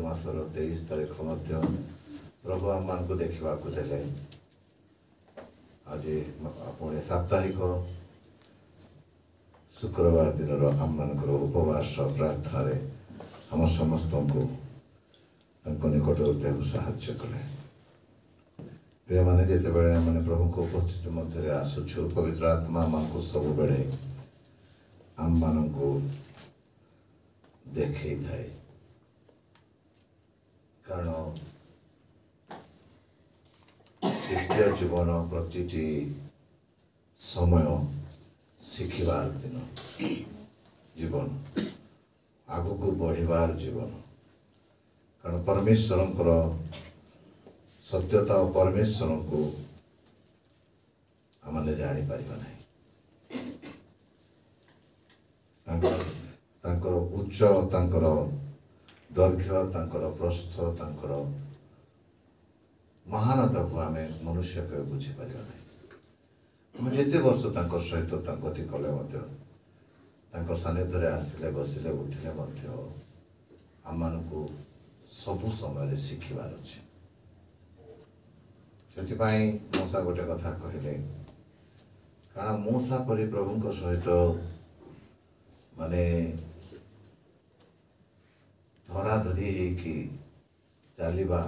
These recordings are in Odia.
ମାସର 23 ତାରିଖ ମଧ୍ୟ ପ୍ରଭୁ ଆମମାନଙ୍କୁ ଦେଖିବାକୁ ଦେଲେ। ଆଜି ପୁଣି ସାପ୍ତାହିକ ଶୁକ୍ରବାର ଦିନର ଆମମାନଙ୍କର ଉପବାସ ପ୍ରାର୍ଥନାରେ ଆମ ସମସ୍ତଙ୍କୁ ତାଙ୍କ ନିକଟରୁ ଦେବାକୁ ସାହାଯ୍ୟ କଲେ। ପ୍ରିୟମାନେ, ଯେତେବେଳେ ଆମେ ପ୍ରଭୁଙ୍କ ଉପସ୍ଥିତି ମଧ୍ୟରେ ଆସୁଛୁ, ପବିତ୍ର ଆତ୍ମା ଆମମାନଙ୍କୁ ସବୁବେଳେ ଆମମାନଙ୍କୁ ଦେଖେଇଥାଏ। କାରଣ ଖ୍ରୀଷ୍ଟୀୟ ଜୀବନ ପ୍ରତିଟି ସମୟ ଶିଖିବାର ଦିନ, ଜୀବନ ଆଗକୁ ବଢ଼ିବାର ଜୀବନ। କାରଣ ପରମେଶ୍ୱରଙ୍କର ସତ୍ୟତା ଓ ପରମେଶ୍ୱରଙ୍କୁ ଆମେ ଜାଣିପାରିବା ନାହିଁ। ତାଙ୍କର ଉଚ୍ଚ, ତାଙ୍କର ଦୈର୍ଘ୍ୟ, ତାଙ୍କର ପ୍ରସ୍ଥ, ତାଙ୍କର ମହାନତାକୁ ଆମେ ମନୁଷ୍ୟ କେବେ ବୁଝିପାରିବା ନାହିଁ। ଆମେ ଯେତେ ବର୍ଷ ତାଙ୍କ ସହିତ ଗତି କଲେ ମଧ୍ୟ, ତାଙ୍କ ସାନ୍ନିଧ୍ୟରେ ଆସିଲେ, ବସିଲେ, ଉଠିଲେ ମଧ୍ୟ ଆମମାନଙ୍କୁ ସବୁ ସମୟରେ ଶିଖିବାର ଅଛି। ସେଥିପାଇଁ ମୂଷା ଗୋଟେ କଥା କହିଲେ, କାରଣ ମୂଷା ପରି ପ୍ରଭୁଙ୍କ ସହିତ ମାନେ ଧରାଧରି ହେଇକି ଚାଲିବା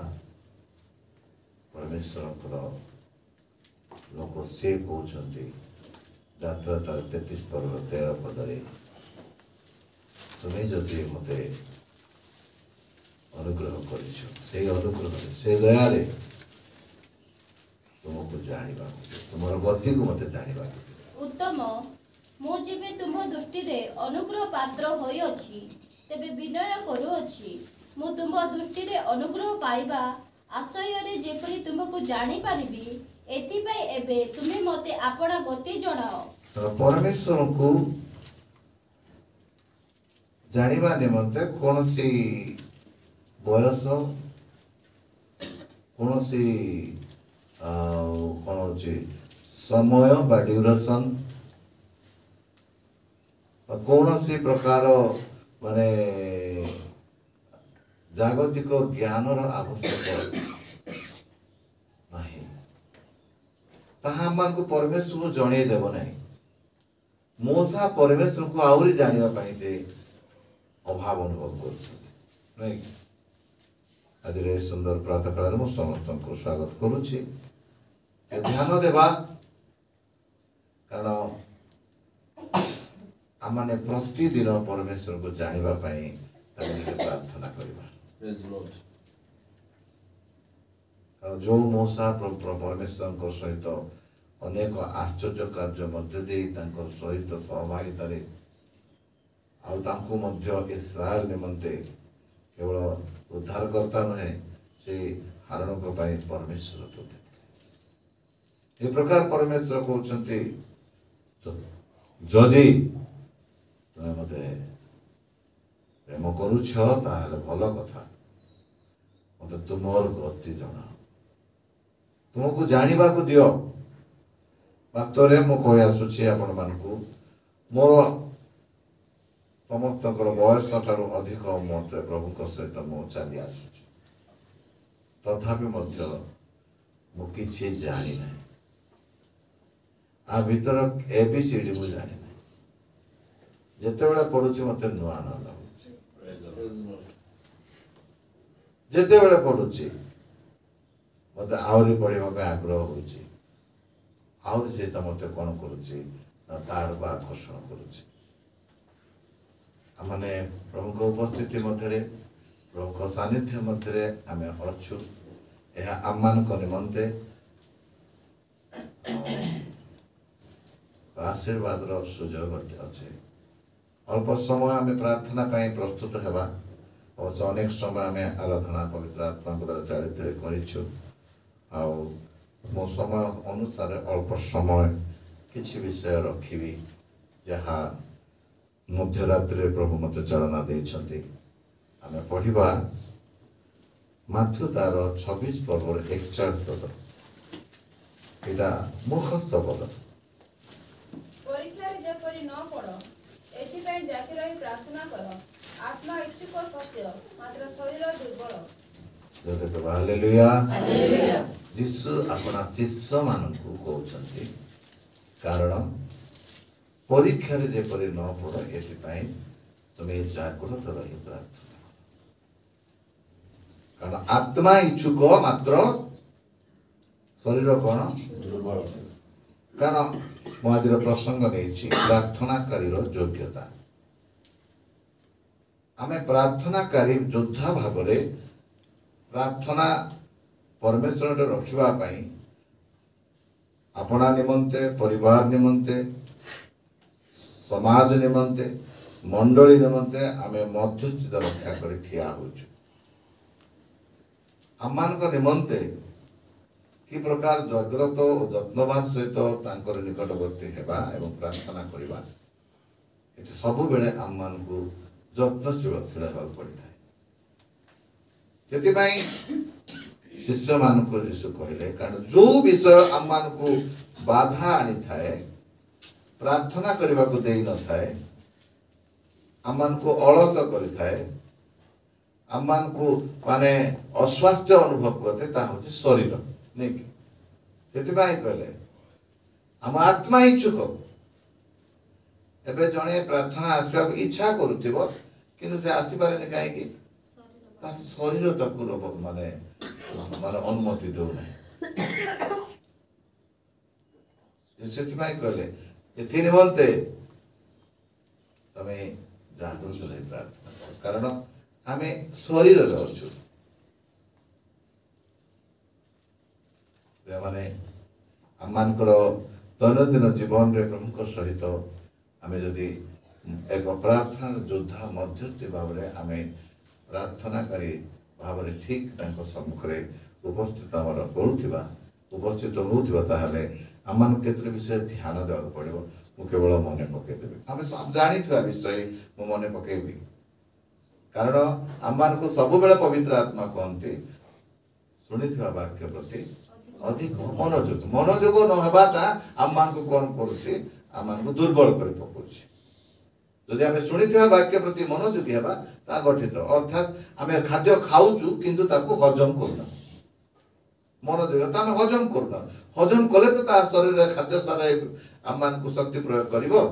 ପରମେଶ୍ୱରଙ୍କର ଲୋକ। ସେ କହୁଛନ୍ତି ଯାତ୍ରା ତାର 33 ପର୍ବ 13 ପଦରେ, ତୁମେ ଯଦି ମୋତେ ଅନୁଗ୍ରହ କରିଛ, ସେଇ ଅନୁଗ୍ରହରେ, ସେ ଦୟାରେ ତୁମକୁ ଜାଣିବାକୁ, ତୁମର ଗତିକୁ ମୋତେ ଜାଣିବାକୁ। ଉତ୍ତମ, ମୁଁ ଯେବେ ତୁମ ଦୃଷ୍ଟିରେ ଅନୁଗ୍ରହ ପାତ୍ର ହୋଇଅଛି, ତେବେ ବିନୟ କରୁଅଛି। ମୁଁ ତୁମ ଦୃଷ୍ଟିରେ ଅନୁଗ୍ରହ ପାଇବା ଆଶୟରେ ଯେପରି ତୁମକୁ ଜାଣିପାରିବି, ଏଥିପାଇଁ ଏବେ ତୁମେ ମୋତେ ଆପଣା ଗତି ଜଣାଅ। ପରମେଶ୍ୱରଙ୍କୁ ଜାଣିବା ନିମନ୍ତେ କୌଣସି ବୟସ, କୌଣସି କ'ଣ ହେଉଛି ସମୟ ବା ଡ୍ୟୁରେସନ୍, କୌଣସି ପ୍ରକାର ମାନେ ଜାଗତିକ ଜ୍ଞାନର ଆବଶ୍ୟକ ନାହିଁ। ତାହା ଆମମାନଙ୍କୁ ପରମେଶ୍ୱରକୁ ଜଣେଇ ଦେବ ନାହିଁ। ମୂଷା ପରମେଶ୍ୱରଙ୍କୁ ଆହୁରି ଜାଣିବା ପାଇଁ ସେ ଅଭାବ ଅନୁଭବ କରୁଛନ୍ତି, ନାଇଁ? ଆଜିର ଏ ସୁନ୍ଦର ପ୍ରାତଃ କାଳରେ ମୁଁ ସମସ୍ତଙ୍କୁ ସ୍ୱାଗତ କରୁଛି। ଧ୍ୟାନ ଦେବା, କାରଣ ଆମମାନେ ପ୍ରତିଦିନ ପରମେଶ୍ୱରକୁ ଜାଣିବା ପାଇଁ ତାଙ୍କୁ ପ୍ରାର୍ଥନା କରିବା। କାରଣ ଯେଉଁ ମୂଷା ପରମେଶ୍ୱରଙ୍କ ସହିତ ଅନେକ ଆଶ୍ଚର୍ଯ୍ୟ କାର୍ଯ୍ୟ ମଧ୍ୟ ଦେଇ ତାଙ୍କ ସହିତ ସହଭାଗିତାରେ, ଆଉ ତାଙ୍କୁ ମଧ୍ୟ ଇସ୍ରାଏଲ ନିମନ୍ତେ କେବଳ ଉଦ୍ଧାରକର୍ତ୍ତା ନୁହେଁ, ସେ ହାରଣଙ୍କ ପାଇଁ ପରମେଶ୍ୱର ଦେଇଥିଲେ। ଏ ପ୍ରକାର ପରମେଶ୍ୱର କହୁଛନ୍ତି, ଯଦି ତୁମେ ମୋତେ ପ୍ରେମ କରୁଛ ତାହେଲେ ଭଲ କଥା, ମୋତେ ତୁମର ଗତି ଜଣାଅ, ତୁମକୁ ଜାଣିବାକୁ ଦିଅ। ବାସ୍ତବରେ ମୁଁ କହି ଆସୁଛି ଆପଣମାନଙ୍କୁ, ମୋର ସମସ୍ତଙ୍କର ବୟସ ଠାରୁ ଅଧିକ ମୋତେ ପ୍ରଭୁଙ୍କ ସହିତ ମୁଁ ଚାଲି ଆସୁଛି, ତଥାପି ମଧ୍ୟ ମୁଁ କିଛି ଜାଣିନାହିଁ। ଆ ଭିତର ABCD ମୁଁ ଜାଣିନାହିଁ। ଯେତେବେଳେ ପଢୁଛି ମୋତେ ନୂଆ ନୂଆ ଲାଗୁଛି। ଯେତେବେଳେ ପଢୁଛି ମୋତେ ଆହୁରି ପଢିବା ପାଇଁ ଆଗ୍ରହ ହେଉଛି, ଆହୁରି ସେଇଟା ମୋତେ କ'ଣ କରୁଛି ନା ତା ଆଡ଼କୁ ଆକର୍ଷଣ କରୁଛି। ଆମମାନେ ପ୍ରଭୁଙ୍କ ଉପସ୍ଥିତି ମଧ୍ୟରେ, ପ୍ରଭୁଙ୍କ ସାନ୍ନିଧ୍ୟ ମଧ୍ୟରେ ଆମେ ଅଛୁ। ଏହା ଆମମାନଙ୍କ ନିମନ୍ତେ ଆଶୀର୍ବାଦର ସୁଯୋଗ ଅଛି। ଅଳ୍ପ ସମୟ ଆମେ ପ୍ରାର୍ଥନା ପାଇଁ ପ୍ରସ୍ତୁତ ହେବା। ଅବଶ୍ୟ ଅନେକ ସମୟ ଆମେ ଆରାଧନା ପବିତ୍ର ଆତ୍ମାଙ୍କ ଦ୍ୱାରା ଚାଳିତ କରିଛୁ। ଆଉ ମୋ ସମୟ ଅନୁସାରେ ଅଳ୍ପ ସମୟ କିଛି ବିଷୟ ରଖିବି, ଯାହା ମଧ୍ୟରାତ୍ରିରେ ପ୍ରଭୁ ମୋତେ ଚାଳନା ଦେଇଛନ୍ତି। ଆମେ ପଢ଼ିବା ମାଥ୍ୟୁ ତାର 26 ପର୍ବର 41 ପଦ। ଏଇଟା ମୁଖସ୍ଥ ପଦ। ପରୀକ୍ଷାରେ ଯେପରି ନ ପଡ଼, ଏଥିପାଇଁ ଜାତି ରହି ପ୍ରାର୍ଥନା କର। आत्मा इच्छुक सत्य मात्र शरीर दुर्बल। जोटे तो हालेलुया। जीसु अपना शिष्य मानकु कहउछन्ति कारण परीक्षा रे जेपरि न पड़ एथिपाई तुमे जागृत रही प्रार्थना कारण आत्मा इच्छुक मात्र शरीर कौन दुर्बल कारण मुझे प्रसंग नहीं प्रार्थनाकारी योग्यता आमे प्रार्थनाकारी योद्धा भाव प्रार्थना परमेश्वर रखिबा पई अपना निमंते परिवार निमंते समाज निमंते मंडली निमंते आमे मध्यस्थित रक्षा कर ठिया होछु आमान को निमंते कि प्रकार जाग्रत और जत्नवान सहित तांकर निकटवर्ती हेबा एवं प्रार्थना करबा एते सब बेले आमान को जत्नशील थिला हेबा पड़ता है सेति शिष्य मान को यीशु कहले कारण जो विषय आमान को बाधा आनी थाए प्रार्थना करबा को देई न थाए आमान को अलस करि थाए आमान को माने अस्वास्थ्य अनुभव करते ता हो शरीर नहीं से कहले आम आत्मा इच्छुक एबे जने प्रार्थना आसवा इच्छा करुथिबो किंतु से आसी पारे कहीं शरीर तक माने माने अनुमति दो से कहले ये निमंते तमें जागृत रही प्रार्थना कारण आमे शरीर अच्छु माने आमर दैनंदिन जीवन रे प्रमुख सहित आमे जदि एक प्रार्थना योद्धा मध्यस्थी भाव में आमे प्रार्थनाकारी भाव में ठीक सम्मुख उपस्थित आमर करुवा उपस्थित होउथिबा ताहले आमान केतरे विषय ध्यान देवा पड़ो मु केवल मन पकईदेवी आम जानी विषय मु मन पकईबी कारण आमान को सब बेले पवित्र आत्मा कहती शुणी वाक्य प्रति अधिक मनोयोग मनोयोग नहबाटा आम को कौन करुच्ची आम को दुर्बल कर पकाउछि जदि आम शुणी वाक्य प्रति मनोयोगी हेबा ता गठित अर्थात आम खाद्य खाऊचु किंतु ताको हजम करना मनोयोग आम हजम करना हजम कले तो ता शरीर खाद्य सारा आम को शक्ति प्रयोग करिवो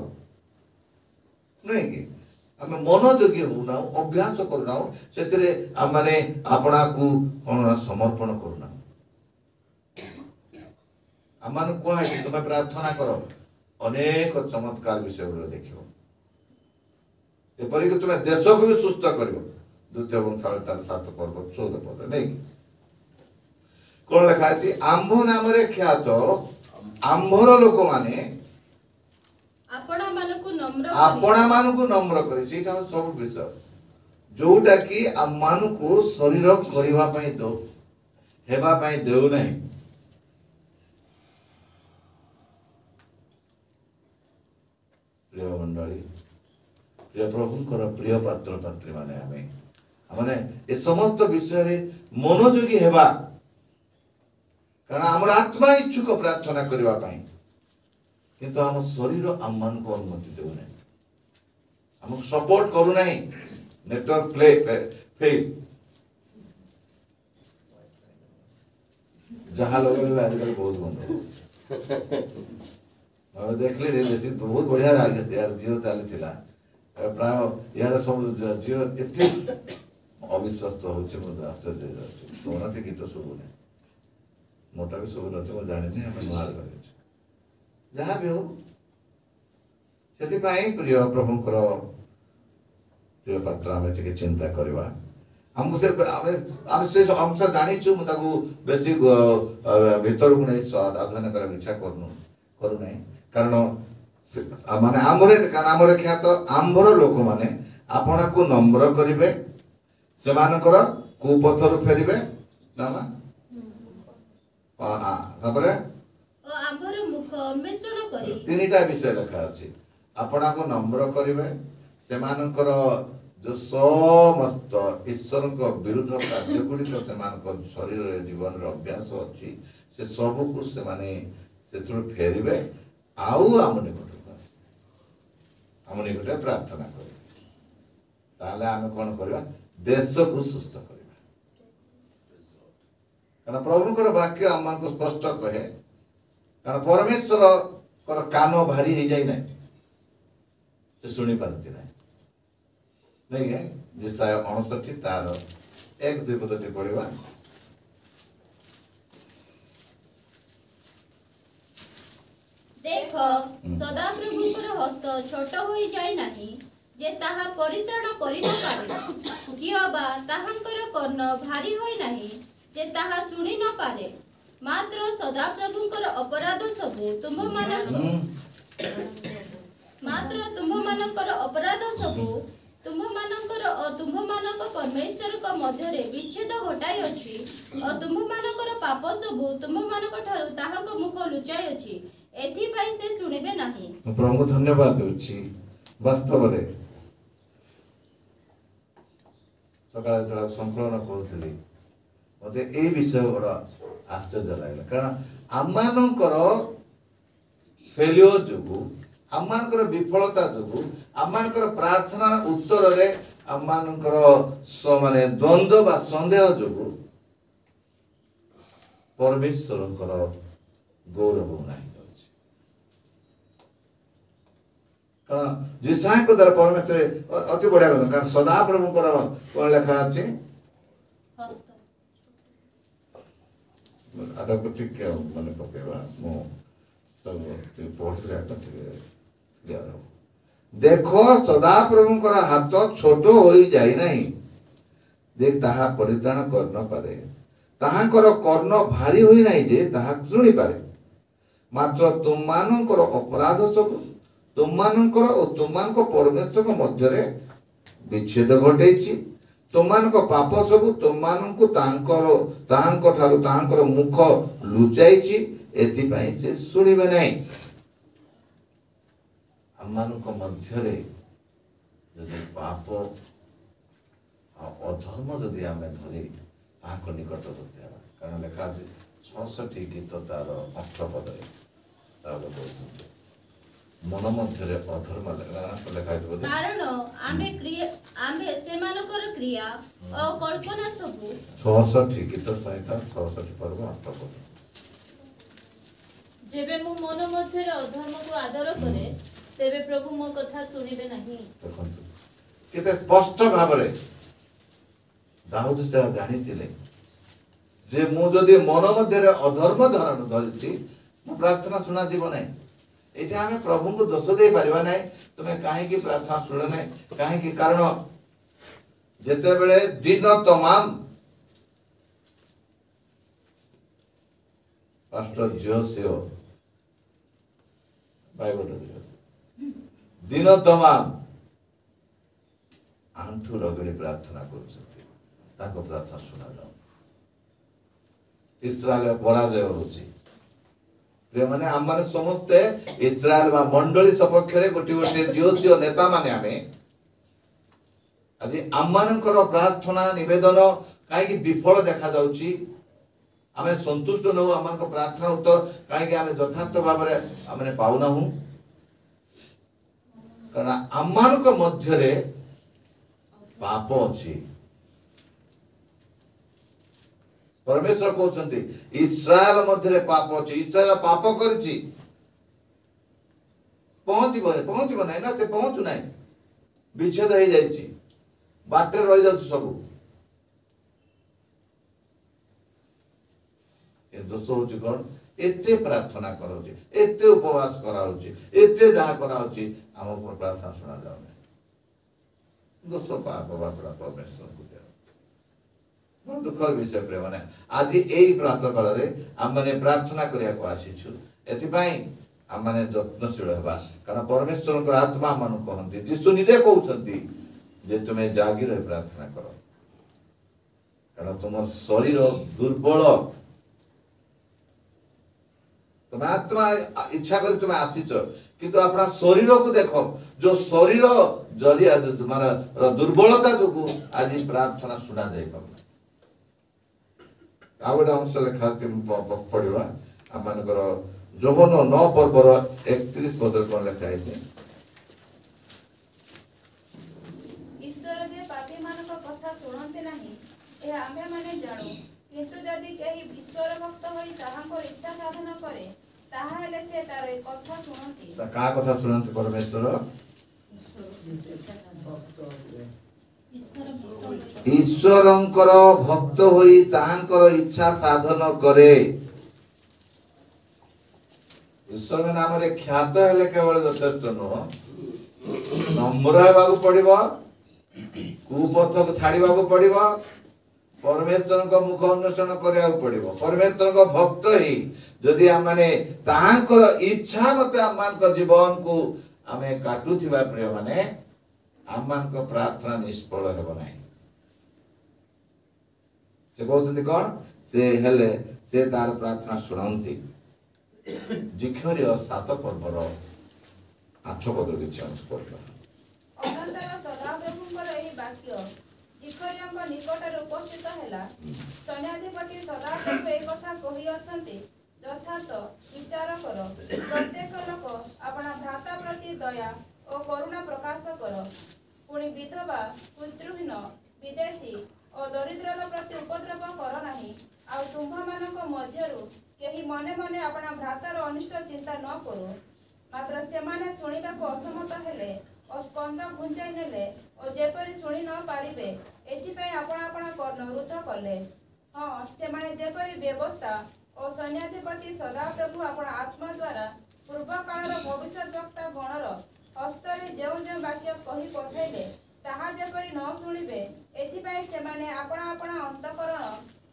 नहीं कि आम मनोयोगी होना अभ्यास करना से माने अपना को कौन समर्पण करना आम कह तुम प्रार्थना कर अनेक चमत्कार विषय देख एपरिक तुम देश को भी सुस्थ कर द्वितीय वंशावली तार 7 पर्व 14 पद नहीं कौन लिखाई आंभ नाम ख्यात आंभर लोक माने आपणा मानकु नम्र करे सेटा सब विषय जोटा कि आमान को शरीर करबा पई दो हेबा पई देउ नहीं प्रिय मंडली प्रिय प्रभुंकर प्रिय पात्र पात्री माने आमे ए समस्त विषय रे मनोयोगी हेबा कारण हमर आत्मा इच्छुक प्रार्थना करबा पई किंतु आम शरीर आम मान को अनुमति देव ना आमको सपोर्ट करू ना नेटवर्क प्ले फेल जहाँ लोग आजकल बहुत बंद देखली बेसी बहुत बढ़िया यार जिओ चली प्राय यार सब जिओ एत अविश्वस्त होश्चर्य कौन से गीत शुभुना मोटा भी शुभु न जानी आम नुआ जहाँ भी हो से प्रिय प्रभुंकर प्रिय पात्र आम टे चिंता करवा हमको से अंश जानीचु बेसी भीतर को नहीं अध्ययन कर इच्छा करूना कारण माने आमर ख्यात आंभर लोक माने आपना को नम्र करिवे सेमानकर कुपथर फेरिवे नामा तीन विषय लिखा अच्छी आपना को नम्र करिवे सेमानकर जो समस्त ईश्वर विरुद्ध कार्य गुड़िक से शरीर जीवन अभ्यास अच्छी से सब को से फेरिवे आउ आम निकट प्रार्थना करें ताहले आमे कोन करबा देश को सुस्थ करबा कारण प्रभु कर वाक्य आम को स्पष्ट कहे कारण परमेश्वर कर कान भारी हो जाए ना से शुणी पारती ना नहीं है जिसाय 59 तार 1-2 पद पढ़ा देख सदाप्रभुଙ୍କର हस्त छोट होई जाय नाही जे ताहा परित्राण करि न पारे कियबा ताहांकर कर्ण भारी होई नाही जे ताहा सुनि न पारे मात्र सदाप्रभुଙ୍କର अपराध सब तुमମାନଙ୍କର अपराध सब तुमମାନଙ୍କର तुमମାନଙ୍କ परमेश्वरଙ୍କ ମଧ୍ୟରେ ବିଚ୍ଛେଦ ଘଟାଇ ଅଛି ଓ ତୁମମାନଙ୍କର ପାପ ସବୁ ତୁମମାନଙ୍କ ଠାରୁ ତାହାଙ୍କ ମୁଖ ଲୁଚାଇ ଅଛି एथिपाई से सुनिबे नाही प्रभु को धन्यवाद देउछि वास्तव रे सकाळ तळा संकलन करथली मते ए विषय बड़ा आश्चर्य लागला कारण आमानकर फेलियर जोगु आमानकर विफलता जोगु आमानकर प्रार्थना उत्तर रे आमानकर माने द्वंद्व बा संदेह जोगु परमेश्वरकर गौरव नाही कारण जिसाय को द्वारा परमेश्वर अति बढ़िया कथा कारण सदा प्रभु कौन लेखा अच्छे आधा को ठीक क्या मैंने पकेवा मो सब पढ़ले तो ठीक क्लियर हो देखो सदा प्रभु कर हाथ छोट होई जाई नहीं देख ताहा परित्राण कर न पारे ताहांकर कर्ण भारी होई नहीं जे ताहा सुनी पारे मात्र तुम मानकर अपराध सब तुमମାନଙ୍କର ଓ ତୁମମାନଙ୍କ परमेश्वर ମଧ୍ୟରେ ବିଚ୍ଛେଦ ଘଟେଇଛି ତୁମମାନଙ୍କ ପାପ ସବୁ ତୁମମାନଙ୍କୁ ତାହାଙ୍କ ଠାରୁ ତାହାଙ୍କର ମୁଖ ଲୁଚାଇଛି ଏଥିପାଇଁ ସେ ଶୁଣିବେ ନାହିଁ ଆମମାନଙ୍କ ମଧ୍ୟରେ ଯଦି ପାପ ଆଉ ଅଧର୍ମ ଯଦି ଆମେ ଧରି ତାହାଙ୍କ ନିକଟବର୍ତ୍ତୀ ହେବା କାରଣ ଲେଖା ଅଛି 66 ଗୀତ ତାର 8 ପଦରେ ତାର କହୁଛନ୍ତି मन मध्य अधर्म कारण आमे सेमानकर क्रिया और कल्पना सब 66 गीत संहिता 66 पर्व 8 पद जेबे मु मन मध्य अधर्म को आदर करे तेबे प्रभु मो कथा सुनिबे नाही देखंतु केते स्पष्ट भाव रे दाऊद से जानिथिले जे मु जदी मन मध्य अधर्म धारण धरिछि मु प्रार्थना सुना जीव नाही एठी हमें प्रभु को दोष दे परिबा नहीं तुम्हें काहे की प्रार्थना सुने नहीं काहे की कारण जेते बेले दिन तमाम पास्टर जोसियो बाइबल दिन तमाम आंठू रगड़ी प्रार्थना करूछथि ताको प्रार्थना सुना जाओ इस्राएल पराजय होछि माने आम माने समस्ते इस्राएल बा मंडली सपक्ष रे गोटी गोटी जोसियो नेता माने आमे आज आम मानकर प्रार्थना निवेदन काहे विफल देखा जाउची आमे संतुष्ट न हो आम प्रार्थना उत्तर काहे आमे यथार्थ भाव रे आमे पाउना हूं कारण आम मानक मध्य रे पाप अछि परमेश्वर कहते इस्राएल मध्य पाप अच्छी इस्राएल पाप करछि पहुंचब ना से पहुंचु ना विच्छेद हो जाइछि बाटे रही जाउछि सब ए दोष होछि कोन एते प्रार्थना कराउछि एते उपवास कराउछि एते जहा कराउछि हम ऊपर प्रार्थना सुना जाउ ना दोष पाप बापड़ा परमेश्वर को दुखर विषय प्रेम ने आज यही प्रातः काल आम मैंने प्रार्थना करने को आसीचु एथिपाई आम मैंने यत्नशील होगा कारण परमेश्वर आत्मा मान कहते जीशु निजे कहते जे तुम्हें जागी रही प्रार्थना कर कारण तुम शरीर दुर्बल तुम आत्मा इच्छा कर तुम आसीच किंतु अपना शरीर को देख जो शरीर जरिया तुम्हारा दुर्बलता जो आज प्रार्थना सुना जाए पार आ गोटे अंश लेखा पढ़ा आम मानकर जोहन 9 पर्वर 31 पद कौन लेखा है ईश्वर जे ଏହା ଆମ୍ଭେମାନେ ଜାଣୁ। କିନ୍ତୁ ଯଦି କେହି ଈଶ୍ୱର ଭକ୍ତ ହୋଇ ତାହାଙ୍କର ଇଚ୍ଛା ସାଧନ କରେ ତାହାହେଲେ ସେ ତାର ଏ କଥା ଶୁଣନ୍ତି। ତା କାହା କଥା ଶୁଣନ୍ତି? ପରମେଶ୍ୱର ଈଶ୍ୱରଙ୍କର ଭକ୍ତ ହୋଇ ତାହାଙ୍କର ଇଚ୍ଛା ସାଧନ କରେ। ଈଶ୍ୱରଙ୍କ ନାମରେ ଖ୍ୟାତ ହେଲେ କେବଳ ଯଥେଷ୍ଟ ନୁହଁ, ନମ୍ର ହେବାକୁ ପଡିବ, କୁପଥକୁ ଛାଡିବାକୁ ପଡିବ, ପରମେଶ୍ୱରଙ୍କ ମୁଖ ଅନ୍ୱେଷଣ କରିବାକୁ ପଡିବ। ପରମେଶ୍ୱରଙ୍କ ଭକ୍ତ ହେଇ ଯଦି ଆମେ ତାହାଙ୍କର ଇଚ୍ଛା ମତେ ଆମମାନଙ୍କ ଜୀବନକୁ ଆମେ କାଟୁଥିବା ପ୍ରିୟମାନେ, ଆମମାନଙ୍କ ପ୍ରାର୍ଥନା ନିଷ୍ଫଳ ହେବ ନାହିଁ। ସେ କହୁଛନ୍ତି କଣ? ସେ ହେଲେ ସେ ତାର ପ୍ରାର୍ଥନା ଶୁଣନ୍ତି। ଜିଖର୍ୟ 7 ପର୍ବର 8 ପଦ କିଛି ଅଂଶ ପଢିବା। ଅନନ୍ତର ସଦାପ୍ରଭୁଙ୍କର ଏହି ବାକ୍ୟ ଜିଖର୍ୟଙ୍କ ନିକଟରେ ଉପସ୍ଥିତ ହେଲା। ସୈନ୍ୟାଧିପତି ସଦାପ୍ରଭୁ ଏହି କଥା କହିଅଛନ୍ତି, ଯଥାର୍ଥ ବିଚାର କର। ପ୍ରତ୍ୟେକ ଲୋକ ଆପଣା ଭ୍ରାତା ପ୍ରତି ଦୟା ଓ କରୁଣା ପ୍ରକାଶ କର। ପୁଣି ବିଧବା, ପୁତ୍ରହୀନ, ବିଦେଶୀ ଓ ଦରିଦ୍ରର ପ୍ରତି ଉପଦ୍ରବ କର ନାହିଁ। ଆଉ ତୁମ୍ଭମାନଙ୍କ ମଧ୍ୟରୁ କେହି ମନେ ମନେ ଆପଣା ଭ୍ରାତାର ଅନିଷ୍ଟ ଚିନ୍ତା ନ କରୁ। ମାତ୍ର ସେମାନେ ଶୁଣିବାକୁ ଅସମତ ହେଲେ ଓ ସ୍କନ୍ଧ ଘୁଞ୍ଚାଇ ନେଲେ ଓ ଯେପରି ଶୁଣି ନ ପାରିବେ ଏଥିପାଇଁ ଆପଣା ଆପଣା କର୍ଣ୍ଣ ରୁଦ୍ଧ କଲେ। ହଁ, ସେମାନେ ଯେପରି ବ୍ୟବସ୍ଥା ଓ ସୈନ୍ୟାଧିପତି ସଦାପ୍ରଭୁ ଆପଣା ଆତ୍ମା ଦ୍ୱାରା ପୂର୍ବକାଳର ଭବିଷ୍ୟତ୍ ବକ୍ତା ଗଣର ହସ୍ତରେ ଯେଉଁ ଯେଉଁ ବାକ୍ୟ କହି ପଠାଇଲେ ତାହା ଯେପରି ନ ଶୁଣିବେ ଏଥିପାଇଁ ସେମାନେ ଆପଣା ଆପଣା ଅନ୍ତଃକରଣ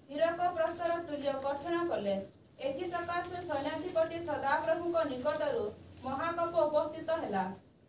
ହୀରକ ପ୍ରସ୍ତର ତୁଲ୍ୟ କଠିନ କଲେ। ଏଥିସକାଶେ ସୈନ୍ୟାଧିପତି ସଦାପ୍ରଭୁଙ୍କ ନିକଟରୁ ମହାକୋପ ଉପସ୍ଥିତ ହେଲା।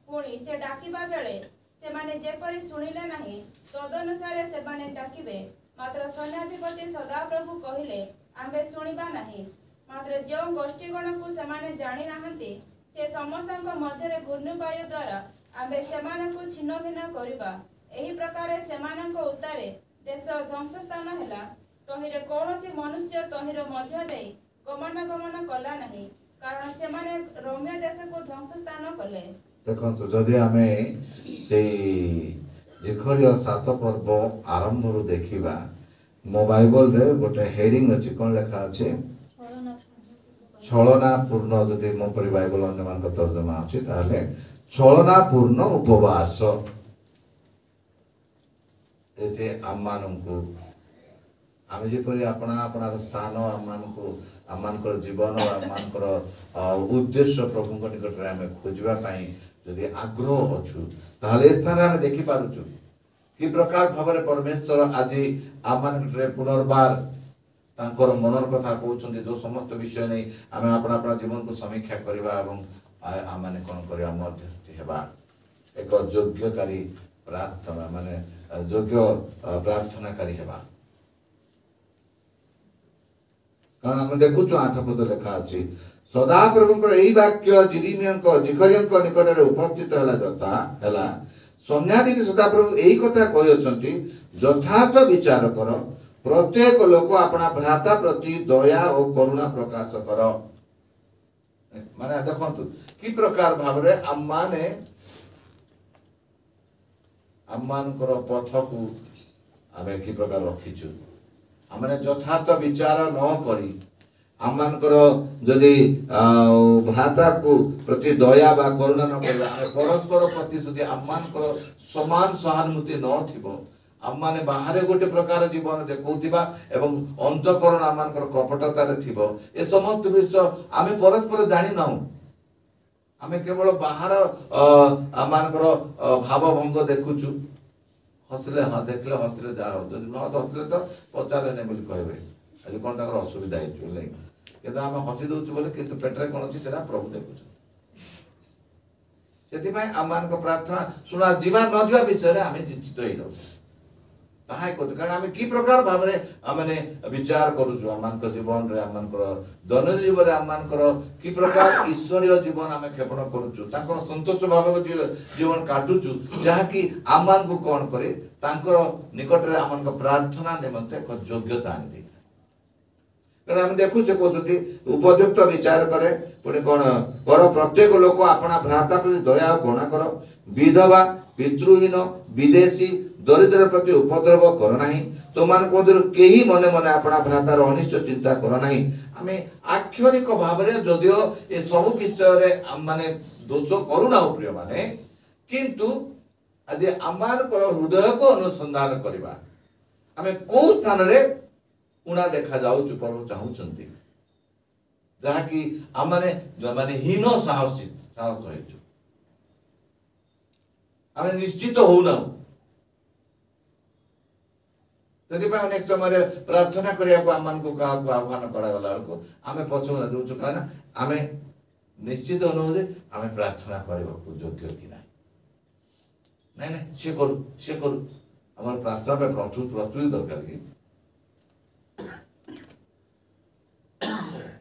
ପୁଣି ସେ ଡାକିବା ବେଳେ ସେମାନେ ଯେପରି ଶୁଣିଲେ ନାହିଁ ତଦନୁସାରେ ସେମାନେ ଡାକିବେ। ମାତ୍ର ସୈନ୍ୟାଧିପତି ସଦାପ୍ରଭୁ କହିଲେ, ଆମ୍ଭେ ଶୁଣିବା ନାହିଁ। ମାତ୍ର ଯେଉଁ ଗୋଷ୍ଠୀଗଣକୁ ସେମାନେ ଜାଣି ନାହାନ୍ତି ସେ ସମସ୍ତଙ୍କ ମଧ୍ୟରେ ଘୂର୍ଣ୍ଣିବାୟୁ ଦ୍ୱାରା ଆମ୍ଭେ ସେମାନଙ୍କୁ ଛିନ୍ନ ଭିନ୍ନ କରିବା। ଏହି ପ୍ରକାରେ ସେମାନଙ୍କ ଉତ୍ତାରେ ଦେଶ ଧ୍ୱଂସସ୍ଥାନ ହେଲା। ତହିଁରେ କୌଣସି ମନୁଷ୍ୟ ତହିଁର ମଧ୍ୟ ଦେଇ ଗମନାଗମନ କଲା ନାହିଁ, କାରଣ ସେମାନେ ରମ୍ୟ ଦେଶକୁ ଧ୍ୱଂସସ୍ଥାନ କଲେ। ଦେଖନ୍ତୁ, ଯଦି ଆମେ ସେଇ ଜିଖର୍ୟ 7 ପର୍ବ ଆରମ୍ଭରୁ ଦେଖିବା, ମୋ ବାଇବଲରେ ଗୋଟେ ହେଡିଂ ଅଛି, କଣ ଲେଖା ଅଛି? ଛଳନା ପୂର୍ଣ୍ଣ। ଯଦି ମୋ ପରି ବାଇବଲ ଅନ୍ୟମାନଙ୍କ ତର୍ଜମା ଅଛି ତାହେଲେ ଛଳନା ପୂର୍ଣ୍ଣ ଉପବାସ। ଏଠି ଆମମାନଙ୍କୁ ଆମେ ଯେପରି ଆପଣାର ସ୍ଥାନ ଆମମାନଙ୍କର ଜୀବନ ଆମମାନଙ୍କର ଉଦ୍ଦେଶ୍ୟ ପ୍ରଭୁଙ୍କ ନିକଟରେ ଆମେ ଖୋଜିବା ପାଇଁ ଯଦି ଆଗ୍ରହ ଅଛୁ ତାହେଲେ ଏ ସ୍ଥାନରେ ଆମେ ଦେଖିପାରୁଛୁ କି ପ୍ରକାର ଭାବରେ ପରମେଶ୍ୱର ଆଜି ଆମମାନଙ୍କରେ ପୁନର୍ବାର ତାଙ୍କର ମନର କଥା କହୁଛନ୍ତି। ଯେଉଁ ସମସ୍ତ ବିଷୟ ନେଇ ଆମେ ଆପଣା ଜୀବନକୁ ସମୀକ୍ଷା କରିବା ଏବଂ ଆମେ କ'ଣ କରିବା? ମଧ୍ୟସ୍ଥି ହେବା, ଏକ ଯୋଗ୍ୟକାରୀ ପ୍ରାର୍ଥନା ମାନେ ଯୋଗ୍ୟ ପ୍ରାର୍ଥନାକାରୀ ହେବା। କାରଣ ଆମେ ଦେଖୁଛୁ 8 ପଦ ଲେଖା ଅଛି, ସଦାପ୍ରଭୁଙ୍କର ଏହି ବାକ୍ୟ ଜିଖର୍ୟଙ୍କ ନିକଟରେ ଉପସ୍ଥିତ ହେଲା। ଯଥା ହେଲା ସୈନ୍ୟାଧିପତି ସଦାପ୍ରଭୁ ଏହି କଥା କହିଅଛନ୍ତି, ଯଥାର୍ଥ ବିଚାର କର। ପ୍ରତ୍ୟେକ ଲୋକ ଆପଣା ଭ୍ରାତା ପ୍ରତି ଦୟା ଓ କରୁଣା ପ୍ରକାଶ କର। ମାନେ ଦେଖନ୍ତୁ କି ପ୍ରକାର ଭାବରେ ଆମମାନଙ୍କର ପଥକୁ ଆମେ କି ପ୍ରକାର ରଖିଛୁ। ଆମେ ଯଥାର୍ଥ ବିଚାର ନ କରି ଆମମାନଙ୍କର ଯଦି ଭ୍ରାତାକୁ ପ୍ରତି ଦୟା ବା କରୁଣା ନ କରିବା, ଆମେ ପରସ୍ପର ପ୍ରତି ଯଦି ଆମମାନଙ୍କର ସମାନ ସହାନୁଭୂତି ନଥିବ, ଆମମାନେ ବାହାରେ ଗୋଟେ ପ୍ରକାର ଜୀବନ ଦେଖାଉଥିବା ଏବଂ ଅନ୍ତଃକରଣ ଆମମାନଙ୍କର କପଟତାରେ ଥିବ, ଏ ସମସ୍ତ ବିଷୟ ଆମେ ପରସ୍ପର ଜାଣିନାହୁଁ। ଆମେ କେବଳ ବାହାର ଆମମାନଙ୍କର ଭାବଭଙ୍ଗ ଦେଖୁଛୁ। ହସିଲେ ହଁ, ଦେଖିଲେ ହସିଲେ ଯାହା ହଉ, ଯଦି ନ ହସିଲେ ତ ପଚାରେନି ବୋଲି କହିବେ, ଆଜି କ'ଣ ତାଙ୍କର ଅସୁବିଧା ହେଇଛି ବୋଲି। କିନ୍ତୁ ଆମେ ହସି ଦଉଛୁ ବୋଲି କିନ୍ତୁ ପେଟରେ କ'ଣ ଅଛି ସେଟା ପ୍ରଭୁ ଦେଖୁଛୁ। ସେଥିପାଇଁ ଆମମାନଙ୍କ ପ୍ରାର୍ଥନା ଶୁଣା ଯିବା ନ ଯିବା ବିଷୟରେ ଆମେ ନିଶ୍ଚିତ ହେଇଯାଉଛୁ। ତାହା କହୁଛୁ କାରଣ ଆମେ କି ପ୍ରକାର ଭାବରେ ଆମେ ବିଚାର କରୁଛୁ ଆମମାନଙ୍କ ଜୀବନରେ, ଆମମାନଙ୍କର ଦୈନନ୍ଦିନ ଜୀବନରେ ଆମମାନଙ୍କର କି ପ୍ରକାର ଈଶ୍ୱରୀୟ ଜୀବନ ଆମେ କ୍ଷେପଣ କରୁଛୁ, ତାଙ୍କର ସନ୍ତୋଷ ଭାବରେ ଜୀବନ କାଟୁଛୁ, ଯାହାକି ଆମମାନଙ୍କୁ କ'ଣ କରେ ତାଙ୍କର ନିକଟରେ ଆମମାନଙ୍କ ପ୍ରାର୍ଥନା ନିମନ୍ତେ ଏକ ଯୋଗ୍ୟତା ଆଣିଦିଏ। କାରଣ ଆମେ ଦେଖୁଛେ କହୁଛନ୍ତି ଉପଯୁକ୍ତ ବିଚାର କରେ। ପୁଣି କ'ଣ କର? ପ୍ରତ୍ୟେକ ଲୋକ ଆପଣା ଭ୍ରାତା ପ୍ରତି ଦୟା ଓ କରୁଣା କର। ବିଧବା, पितृहीन विदेशी दरिद्र प्रति उपद्रव कर नाही तुमମାନଙ୍କ ମଧ୍ୟରୁ କେହି ମନେ ମନେ ଆପଣା ଭ୍ରାତାର ଅନିଷ୍ଟ ଚିନ୍ତା କର ନାହିଁ। ଆମେ ଆକ୍ଷରିକ ଭାବରେ ଯଦିଓ ଏ ସବୁ ବିଷୟରେ ମାନେ ଦୋଷ କରୁନାହୁଁ ପ୍ରିୟ ମାନେ, କିନ୍ତୁ ଆଜି ଆମମାନଙ୍କର ହୃଦୟକୁ ଅନୁସନ୍ଧାନ କରିବା ଆମେ କୋଉ ସ୍ଥାନରେ ଉଣା ଦେଖାଯାଉଛୁ ପ୍ରଭୁ ଚାହୁଁଛନ୍ତି, ଯାହାକି ଆମମାନେ ମାନେ ହୀନ ସାହସ ହେଇଛୁ, ଆମେ ନିଶ୍ଚିତ ହଉନାହୁଁ। ସେଥିପାଇଁ ଅନେକ ସମୟରେ ପ୍ରାର୍ଥନା କରିବାକୁ ଆମମାନଙ୍କୁ କାହାକୁ ଆହ୍ୱାନ କରାଗଲା ବେଳକୁ ଆମେ ପଛକୁ ଦେଉଛୁ, କାହିଁକିନା ଆମେ ନିଶ୍ଚିତ ନୁହଁ ଯେ ଆମେ ପ୍ରାର୍ଥନା କରିବାକୁ ଯୋଗ୍ୟ କି ନାହିଁ। ନାଇଁ ନାଇଁ ସେ କରୁ ଆମର ପ୍ରାର୍ଥନା ପାଇଁ ପ୍ରସ୍ତୁତି ଦରକାର କି?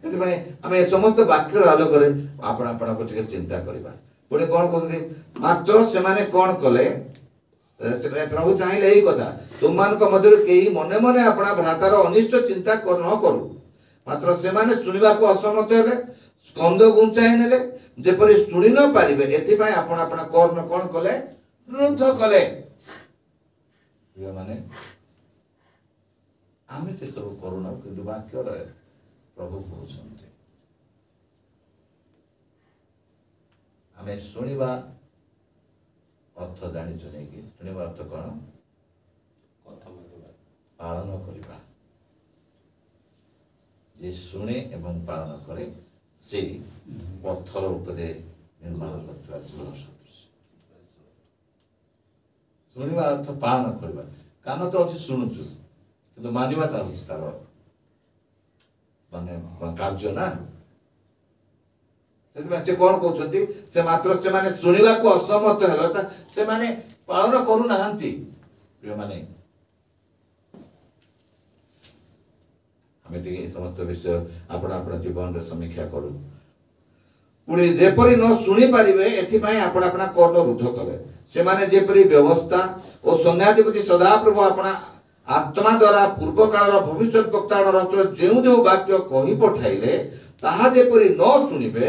ସେଥିପାଇଁ ଆମେ ଏ ସମସ୍ତ ବାକ୍ୟର ଆଲୋକରେ ଆପଣଙ୍କୁ ଟିକେ ଚିନ୍ତା କରିବା। ପୁଣି କଣ କହୁଛନ୍ତି, ମାତ୍ର ସେମାନେ କଣ କଲେ, ପ୍ରଭୁ ଚାହିଁଲେ ଏଇ କଥା, ତୁମମାନଙ୍କ ମଧ୍ୟରୁ କେହି ମନେ ମନେ ଆପଣା ଭ୍ରାତାର ଅନିଷ୍ଟ ଚିନ୍ତା ନ କରୁ। ମାତ୍ର ସେମାନେ ଶୁଣିବାକୁ ଅସମର୍ଥ ହେଲେ, ସ୍କନ୍ଧ ଘୁଞ୍ଚାଇ ନେଲେ, ଯେପରି ଶୁଣି ନ ପାରିବେ ଏଥିପାଇଁ ଆପଣ ଆପଣା କର୍ଣ୍ଣ କଣ କଲେ, ରୁଦ୍ଧ କଲେ। ମାନେ ଆମେ ସେ ସବୁ କରୁନା, କିନ୍ତୁ ବାକ୍ୟରେ ପ୍ରଭୁ କହୁଛନ୍ତି ଆମେ ଶୁଣିବା ଅର୍ଥ ଜାଣିଛୁ ନେଇକି, ଶୁଣିବା ଅର୍ଥ କଣ, ପାଳନ କରିବା। ଯେ ଶୁଣେ ଏବଂ ପାଳନ କରେ ସେ ପଥର ଉପରେ ନିର୍ମାଣ କରୁଥିବା ଗୃହ ସଦୃଶ। ଶୁଣିବା ଅର୍ଥ ପାଳନ କରିବା। କାନ ତ ଅଛି ଶୁଣୁଛୁ, କିନ୍ତୁ ମାନିବାଟା ହଉଛି ତାର ମାନେ କାର୍ଯ୍ୟ ନା। ସେଥିପାଇଁ ସେ କଣ କହୁଛନ୍ତି, ସେ ମାତ୍ର ସେମାନେ ଶୁଣିବାକୁ ଅସମର୍ଥ ହେଲେ, ସେମାନେ ପାଳନ କରୁନାହାନ୍ତି। ପ୍ରିୟମାନେ ଆମେ ଟିକେ ଏ ସମସ୍ତ ବିଷୟ ଆପଣ ଜୀବନରେ ସମୀକ୍ଷା କରୁ। ପୁଣି ଯେପରି ନ ଶୁଣି ପାରିବେ ଏଥିପାଇଁ ଆପଣ କର୍ଣ୍ଣ ରୁଦ୍ଧ କଲେ। ସେମାନେ ଯେପରି ବ୍ୟବସ୍ଥା ଓ ସୈନ୍ୟାଧିପତି ସଦାପ୍ରଭୁ ଆପଣା ଆତ୍ମା ଦ୍ୱାରା ପୂର୍ବ କାଳର ଭବିଷ୍ୟତ ବକ୍ତାଗଣର ଯେଉଁ ଯେଉଁ ବାକ୍ୟ କହି ପଠାଇଲେ ତାହା ଯେପରି ନ ଶୁଣିବେ,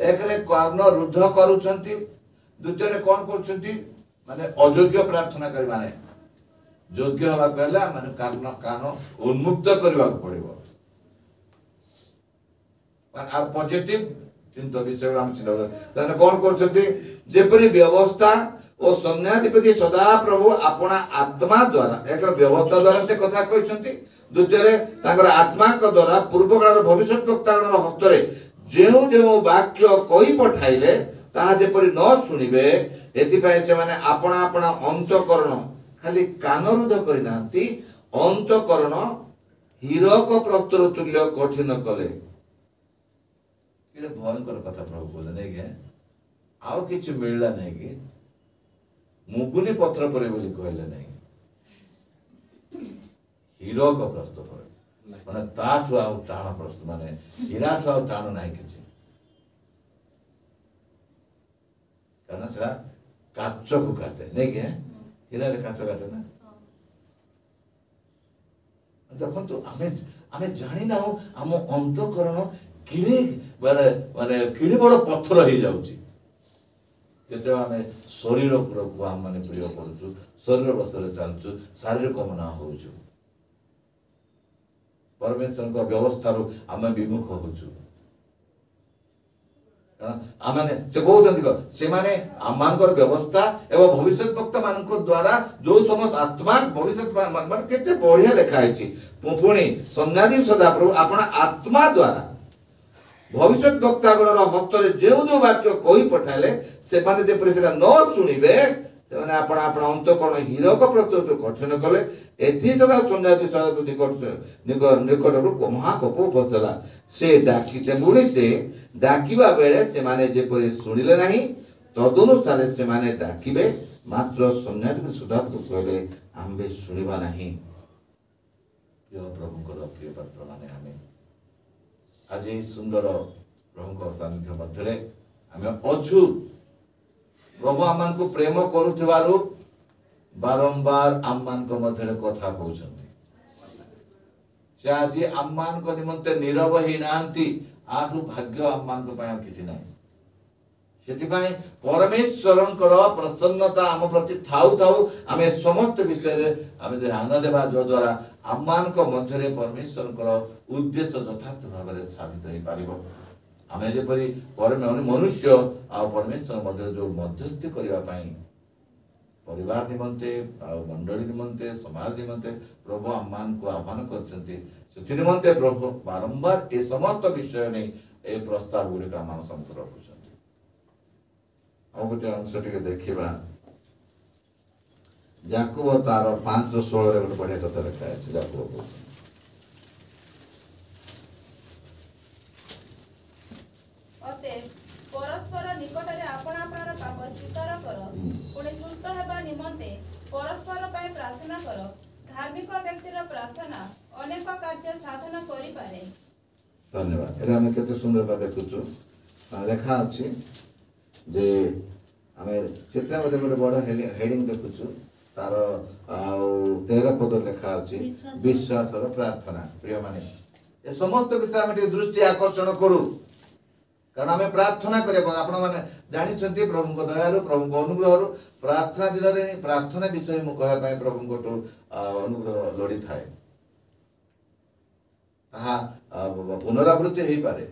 ଏକରେ କର୍ଣ୍ଣ ରୁଦ୍ଧ କରୁଛନ୍ତି, ଦ୍ୱିତୀୟରେ କଣ କରୁଛନ୍ତି, ମାନେ ଅଯୋଗ୍ୟ ପ୍ରାର୍ଥନା କରିବା ନାହିଁ। ଯୋଗ୍ୟ ହେବାକୁ ହେଲେ ମାନେ କାନ ଉନ୍ମୁକ୍ତ କରିବାକୁ ପଡିବ। আর পজিটিভ চিন্তা বিষয় আমি চিন্তা করি, তাহলে কোন করছেন, যেপরি ব্যবস্থা ও সৈন্যাধিপতি সদাপ্রভু আপনা আত্মা দ্বারা, এক ব্যবস্থা দ্বারা সে কথা কইছন্তি, দ্বিতীয়রে তাଙ୍କର আত্মাଙ୍କ দ্বারা ପୂର୍ବକାଳର ଭବିଷ୍ୟତ ବକ୍ତାଗଣର ହସ୍ତରେ ଯେଉଁ ଯେଉଁ ବାକ୍ୟ କହି ପଠାଇଲେ ତାହା ଯେପରି ନ ଶୁଣିବେ ଏଥିପାଇଁ ସେମାନେ ଆପଣା ଆପଣା ଅନ୍ତଃକରଣ, ଖାଲି କାନରୁଦ୍ଧ କରିନାହାନ୍ତି, ଅନ୍ତଃକରଣ ହୀରକ ପ୍ରସ୍ତର ତୁଲ୍ୟ କଠିନ କଲେ। ଭୟଙ୍କର କଥା ପ୍ରଭୁ କହୁଛନ୍ତି, ନାଇଁ କି ଆଉ କିଛି ମିଳିଲା ନାହିଁ କି, ମୁଗୁନି ପତ୍ର ପରେ ବୋଲି କହିଲେ ନାହିଁ, ହୀରକ ପ୍ରସ୍ତୁତ ମାନେ ତାଠୁ ଆଉ ଟାଣ ପ୍ରସ୍ତୁତ, ମାନେ ହୀରାଠୁ ଆଉ ଟାଣ ନାହିଁ କିଛି, କାରଣ ସେଟା କାଚକୁ କାଟେ, ନାଇଁ କି ହୀରାରେ କାଚ କାଟେ ନା। ଦେଖନ୍ତୁ ଆମେ ଜାଣିନାହୁଁ ଆମ ଅନ୍ତଃକରଣ କିଡ଼େ ମାନେ କିଡ଼େ ବଡ଼ ପଥର ହେଇଯାଉଛି ଯେତେବେଳେ ଆମେ ଶରୀର ଉପରକୁ ଆମେ ମାନେ ପ୍ରିୟ କରୁଛୁ, ଶରୀର ବସରେ ଚାଲୁଛୁ, ଶାରୀରିକ ମନା ହଉଛୁ, ପରମେଶ୍ୱରଙ୍କ ବ୍ୟବସ୍ଥାରୁ ଆମେ ବିମୁଖ ହଉଛୁ। ଆମେ ସେ କହୁଛନ୍ତି ସେମାନେ ଆମମାନଙ୍କର ବ୍ୟବସ୍ଥା ଏବଂ ଭବିଷ୍ୟତ ବକ୍ତା ମାନଙ୍କ ଦ୍ୱାରା ଯୋଉ ସମସ୍ତ ଆତ୍ମା ଭବିଷ୍ୟତ ମାନେ କେତେ ବଢିଆ ଲେଖା ହେଇଛି। ପୁଣି ସୈନ୍ୟାଧିପତି ସଦାପ୍ରଭୁ ଆପଣ ଆତ୍ମା ଦ୍ୱାରା ଭବିଷ୍ୟତ ବକ୍ତାଗଣର ହସ୍ତରେ ଯେଉଁ ଯେଉଁ ବାକ୍ୟ କହି ପଠାଇଲେ ସେମାନେ ଯେପରି ସେଟା ନ ଶୁଣିବେ ସେମାନେ ଆପଣ ଅନ୍ତଃକରଣ ହୀରକ ପ୍ରସ୍ତୁତ କଠିନ କଲେ। ଏଥିସକାଶେ ସୈନ୍ୟାଧିପତି ସଦାପ୍ରଭୁ ନିକଟରୁ ମହାକୋପ ଉପସ୍ଥିତ। ସେ ଡାକିବା ବେଳେ ସେମାନେ ଯେପରି ଶୁଣିଲେ ନାହିଁ, ତଦନୁସାରେ ସେମାନେ ଡାକିବେ, ମାତ୍ର ସୈନ୍ୟାଧିପତି ସଦାପ୍ରଭୁ କହିଲେ ଆମ୍ଭେ ଶୁଣିବା ନାହିଁ। ପ୍ରିୟ ପ୍ରଭୁଙ୍କର ପ୍ରିୟ ପାତ୍ର ମାନେ ଆମେ ଆଜି ସୁନ୍ଦର ପ୍ରଭୁଙ୍କ ସାନ୍ନିଧ୍ୟ ମଧ୍ୟରେ ଆମେ ଅଛୁ। ପ୍ରଭୁ ଆମମାନଙ୍କୁ ପ୍ରେମ କରୁଥିବାରୁ ବାରମ୍ବାର ଆମମାନଙ୍କ ମଧ୍ୟରେ କଥା କହୁଛନ୍ତି। ସେ ଆଜି ଆମମାନଙ୍କ ନିମନ୍ତେ ନୀରବ ହେଇନାହାନ୍ତି। ଆଠୁ ଭାଗ୍ୟ ଆମମାନଙ୍କ ପାଇଁ ଆଉ କିଛି ନାହିଁ। ସେ ସେଥିପାଇଁ ପରମେଶ୍ୱରଙ୍କର ପ୍ରସନ୍ନତା ଆମ ପ୍ରତି ଥାଉ ଥାଉ ଆମେ ସମସ୍ତ ବିଷୟରେ ଆମେ ଧ୍ୟାନ ଦେବା ଯଦ୍ୱାରା ଆମମାନଙ୍କ ମଧ୍ୟରେ ପରମେଶ୍ୱରଙ୍କର ଉଦ୍ଦେଶ୍ୟ ଯଥାର୍ଥ ଭାବରେ ସାଧିତ ହେଇପାରିବ। ଆମେ ଯେପରି ମନୁଷ୍ୟ ଆଉ ପରମେଶ୍ୱର ମଧ୍ୟରେ ଯେଉଁ ମଧ୍ୟସ୍ଥି କରିବା ପାଇଁ ପରିବାର ନିମନ୍ତେ ଆଉ ମଣ୍ଡଳୀ ନିମନ୍ତେ ସମାଜ ନିମନ୍ତେ ପ୍ରଭୁ ଆମମାନଙ୍କୁ ଆହ୍ୱାନ କରିଛନ୍ତି, ସେଥି ନିମନ୍ତେ ପ୍ରଭୁ ବାରମ୍ବାର ଏ ସମସ୍ତ ବିଷୟ ନେଇ ଏ ପ୍ରସ୍ତାବ ଗୁଡ଼ିକ ଆମ ସମ୍ମୁଖରେ ରଖୁଛନ୍ତି। ଆଉ ଗୋଟେ ଅଂଶ ଟିକେ ଦେଖିବା, ଯାକୁବ ତାର 5:16 ଗୋଟେ ବଢିଆ କଥା ଲେଖା ଅଛି। ଯାକୁବ କହୁଛନ୍ତି, ଅତଏବ ପରସ୍ପର ନିକଟରେ ଆପଣା ଆପଣାର ପାପ ସ୍ୱୀକାର କର, ପୁଣି ସୁସ୍ଥ ହେବା ନିମନ୍ତେ ପରସ୍ପର ପାଇଁ ପ୍ରାର୍ଥନା କର। ଧାର୍ମିକ ବ୍ୟକ୍ତିର ପ୍ରାର୍ଥନା ଅନେକ କାର୍ଯ୍ୟ ସାଧନ କରିପାରେ। ଧନ୍ୟବାଦ। ଏଇଟା ଆମେ କେତେ ସୁନ୍ଦର କଥା ଦେଖୁଛୁ, ଲେଖା ଅଛି ଯେ ଆମେ ସେଥିରେ ମଧ୍ୟ ଗୋଟେ ବଡ ହେଡିଂ ଦେଖୁଛୁ, ତାର ଆଉ 13 ପଦ ଲେଖା ଅଛି ବିଶ୍ୱାସର ପ୍ରାର୍ଥନା। ପ୍ରିୟମାନେ, ଏ ସମସ୍ତ ବିଷୟ ଆମେ ଟିକେ ଦୃଷ୍ଟି ଆକର୍ଷଣ କରୁ, କାରଣ ଆମେ ପ୍ରାର୍ଥନା କରିବାକୁ ଆପଣମାନେ ଜାଣିଛନ୍ତି ପ୍ରଭୁଙ୍କ ଦୟାରୁ ପ୍ରଭୁଙ୍କ ଅନୁଗ୍ରହରୁ ପ୍ରାର୍ଥନା ଦିନରେ ପ୍ରାର୍ଥନା ବିଷୟ ମୁଁ କହିବା ପାଇଁ ପ୍ରଭୁଙ୍କଠୁ ଅନୁଗ୍ରହ ଲୋଡ଼ିଥାଏ। ତାହା ପୁନରାବୃତ୍ତି ହେଇପାରେ,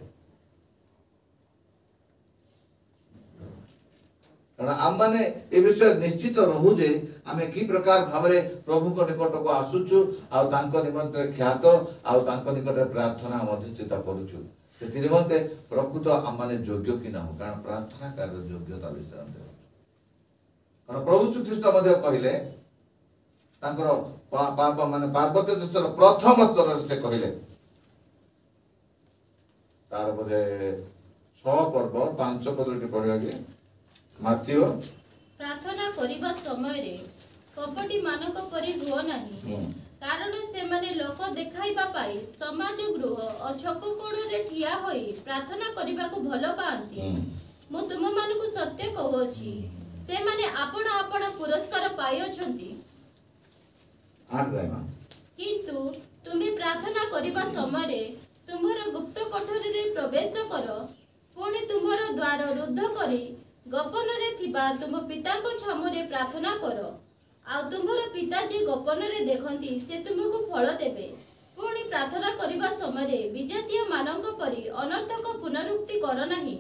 କାରଣ ଆମମାନେ ଏ ବିଷୟ ନିଶ୍ଚିତ ରହୁ ଯେ ଆମେ କି ପ୍ରକାର ଭାବରେ ପ୍ରଭୁଙ୍କ ନିକଟକୁ ଆସୁଛୁ ଆଉ ତାଙ୍କ ନିମନ୍ତେ ଖ୍ୟାତ ଆଉ ତାଙ୍କ ନିକଟରେ ପ୍ରାର୍ଥନା ମଧ୍ୟସ୍ଥିତା କରୁଛୁ। ସେଥି ନିମନ୍ତେ ପ୍ରକୃତ ଆମମାନେ ଯୋଗ୍ୟ କି ନାହୁଁ, କାରଣ ପ୍ରାର୍ଥନାକାର ଯୋଗ୍ୟତା ବିଷୟ କାରଣ ପ୍ରଭୁ ଶ୍ରୀକୃଷ୍ଣ ମଧ୍ୟ କହିଲେ ତାଙ୍କର ପାର୍ବତ୍ୟ ଦେଶର ପ୍ରଥମ ସ୍ତରରେ ସେ କହିଲେ, ତାର ବୋଧେ 6 ପର୍ବ 5 ପଦଟି ପଢିବା କି ମାଥିବ, ପ୍ରାର୍ଥନା କରିବା ସମୟରେ କପଟୀ ମାନଙ୍କ ପରି ହୁଅ ନାହିଁ, କାରଣ ସେମାନେ ଲୋକ ଦେଖାଇବା ପାଇଁ ସମାଜ ଗୃହ ଓ ଛକ କୋଣରେ ଠିଆ ହୋଇ ପ୍ରାର୍ଥନା କରିବାକୁ ଭଲ ପାଆନ୍ତି। ମୁଁ ତୁମମାନଙ୍କୁ ସତ୍ୟ କହୁଅଛି, ସେମାନେ ଆପଣା ଆପଣା ପୁରସ୍କାର ପାଇଅଛନ୍ତି। କିନ୍ତୁ ତୁମେ ପ୍ରାର୍ଥନା କରିବା ସମୟରେ ତୁମର ଗୁପ୍ତ କୋଠରୀରେ ପ୍ରବେଶ କର, ପୁଣି ତୁମର ଦ୍ୱାର ରୁଦ୍ଧ କରି ଗୋପନରେ ଥିବା ତୁମ ପିତାଙ୍କ ଛାମୁରେ ପ୍ରାର୍ଥନା କର, ଆଉ ତୁମର ପିତା ଯେ ଗୋପନରେ ଦେଖନ୍ତି ସେ ତୁମକୁ ଫଳ ଦେବେ। ପୁଣି ପ୍ରାର୍ଥନା କରିବା ସମୟରେ ବିଜାତୀୟ ମାନଙ୍କ ପରି ଅନର୍ଥକ ପୁନରୁକ୍ତି କର ନାହିଁ,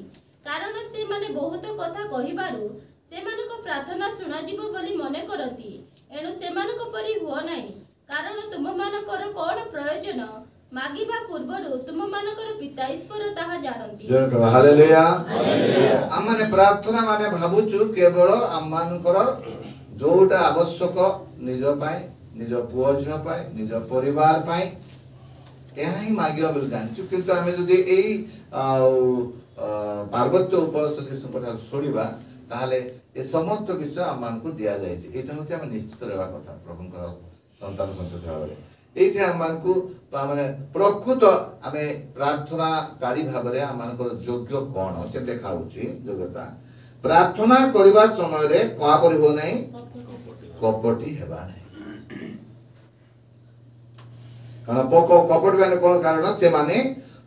କାରଣ ସେମାନେ ବହୁତ କଥା କହିବାରୁ ସେମାନଙ୍କ ପ୍ରାର୍ଥନା ଶୁଣାଯିବ ବୋଲି ମନେ କରନ୍ତି। ଏଣୁ ସେମାନଙ୍କ ପରି ହୁଅ ନାହିଁ, କାରଣ ତୁମମାନଙ୍କର କଣ ପ୍ରୟୋଜନ ମାଗିବା ପୂର୍ବରୁ ତୁମମାନଙ୍କର ପିତା ଈଶ୍ୱର ତାହା ଜାଣନ୍ତି। ଆମମାନେ ପ୍ରାର୍ଥନା ମାନେ ଭାବୁଛୁ କେବଳ ଆମମାନଙ୍କର ଯୋଉଟା ଆବଶ୍ୟକ ନିଜ ପାଇଁ, ନିଜ ପୁଅ ଝିଅ ପାଇଁ, ନିଜ ପରିବାର ପାଇଁ ଏହା ହିଁ ମାଗିବା ବୋଲି ଜାଣିଛୁ। କିନ୍ତୁ ଆମେ ଯଦି ଏଇ ପାର୍ବତ୍ୟ ଉପଦେଶଙ୍କ ଠାରୁ ଶୁଣିବା ତାହେଲେ ଏ ସମସ୍ତ ବିଷୟ ଆମମାନଙ୍କୁ ଦିଆଯାଇଛି। ଏଇଟା ହଉଛି ଆମେ ନିଶ୍ଚିତ ରହିବା କଥା ପ୍ରଭୁଙ୍କର ସନ୍ତାନ ସନ୍ତତି ଭାବରେ। ଏଇଠି ଆମମାନଙ୍କୁ ମାନେ ପ୍ରକୃତ ଆମେ ପ୍ରାର୍ଥନାକାରୀ ଭାବରେ ଆମମାନଙ୍କର ଯୋଗ୍ୟ କଣ ସେ ଲେଖା ହଉଛି। ଯୋଗ୍ୟତା ପ୍ରାର୍ଥନା କରିବା ସମୟରେ କଣ କରିବ ନାହିଁ, କପଟି ହେବା ନାହିଁ। କାରଣ କପଟି ମାନେ କଣ କାରଣ, ସେମାନେ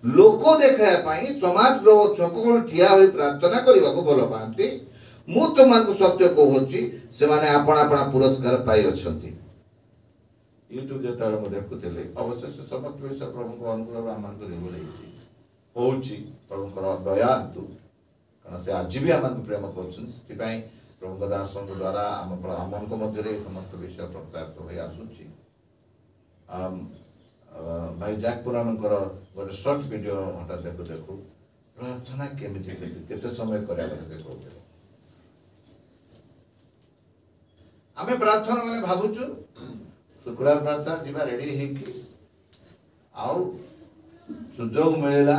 ଲୋକ ଦେଖାଇବା ପାଇଁ ସମାଜର ଛକ ଠିଆ ହୋଇ ପ୍ରାର୍ଥନା କରିବାକୁ ଭଲ ପାଆନ୍ତି। ମୁଁ ତୁମମାନଙ୍କୁ ସତ୍ୟ କହୁଛି, ସେମାନେ ଆପଣା ଆପଣା ପୁରସ୍କାର ପାଇଅଛନ୍ତି। ୟୁଟ୍ୟୁବ ଯେତେବେଳେ ମୁଁ ଦେଖୁଥିଲି, ଅବଶ୍ୟ ସେ ସମସ୍ତ ବିଷୟ ପ୍ରଭୁଙ୍କ ଅନୁଗ୍ରହ ଆମମାନଙ୍କୁ ରିଭେଲ ହଉଛି ପ୍ରଭୁଙ୍କର ଦୟା ହେତୁ, କାରଣ ସେ ଆଜି ବି ଆମମାନଙ୍କୁ ପ୍ରେମ କରୁଛନ୍ତି। ସେଥିପାଇଁ ପ୍ରଭୁଙ୍କ ଦାସଙ୍କ ଦ୍ୱାରା ଆମମାନଙ୍କ ମଧ୍ୟରେ ସମସ୍ତ ବିଷୟ ପ୍ରଚାରିତ ହୋଇ ଆସୁଛି। ଭାଇ ଜ୍ୟାକ୍ ପୁରାଣଙ୍କର ଗୋଟେ ସର୍ଟ ଭିଡ଼ିଓ ହଠାତ୍ ଦେଖୁ ପ୍ରାର୍ଥନା କେମିତି କେତେ ସମୟ କରିବା କଥା ସେ କହୁଥିଲେ। ଆମେ ପ୍ରାର୍ଥନା ମାନେ ଭାବୁଛୁ ଶୁକ୍ରବାର ପ୍ରାର୍ଥନା ଯିବା ରେଡି ହେଇକି, ଆଉ ସୁଯୋଗ ମିଳିଲା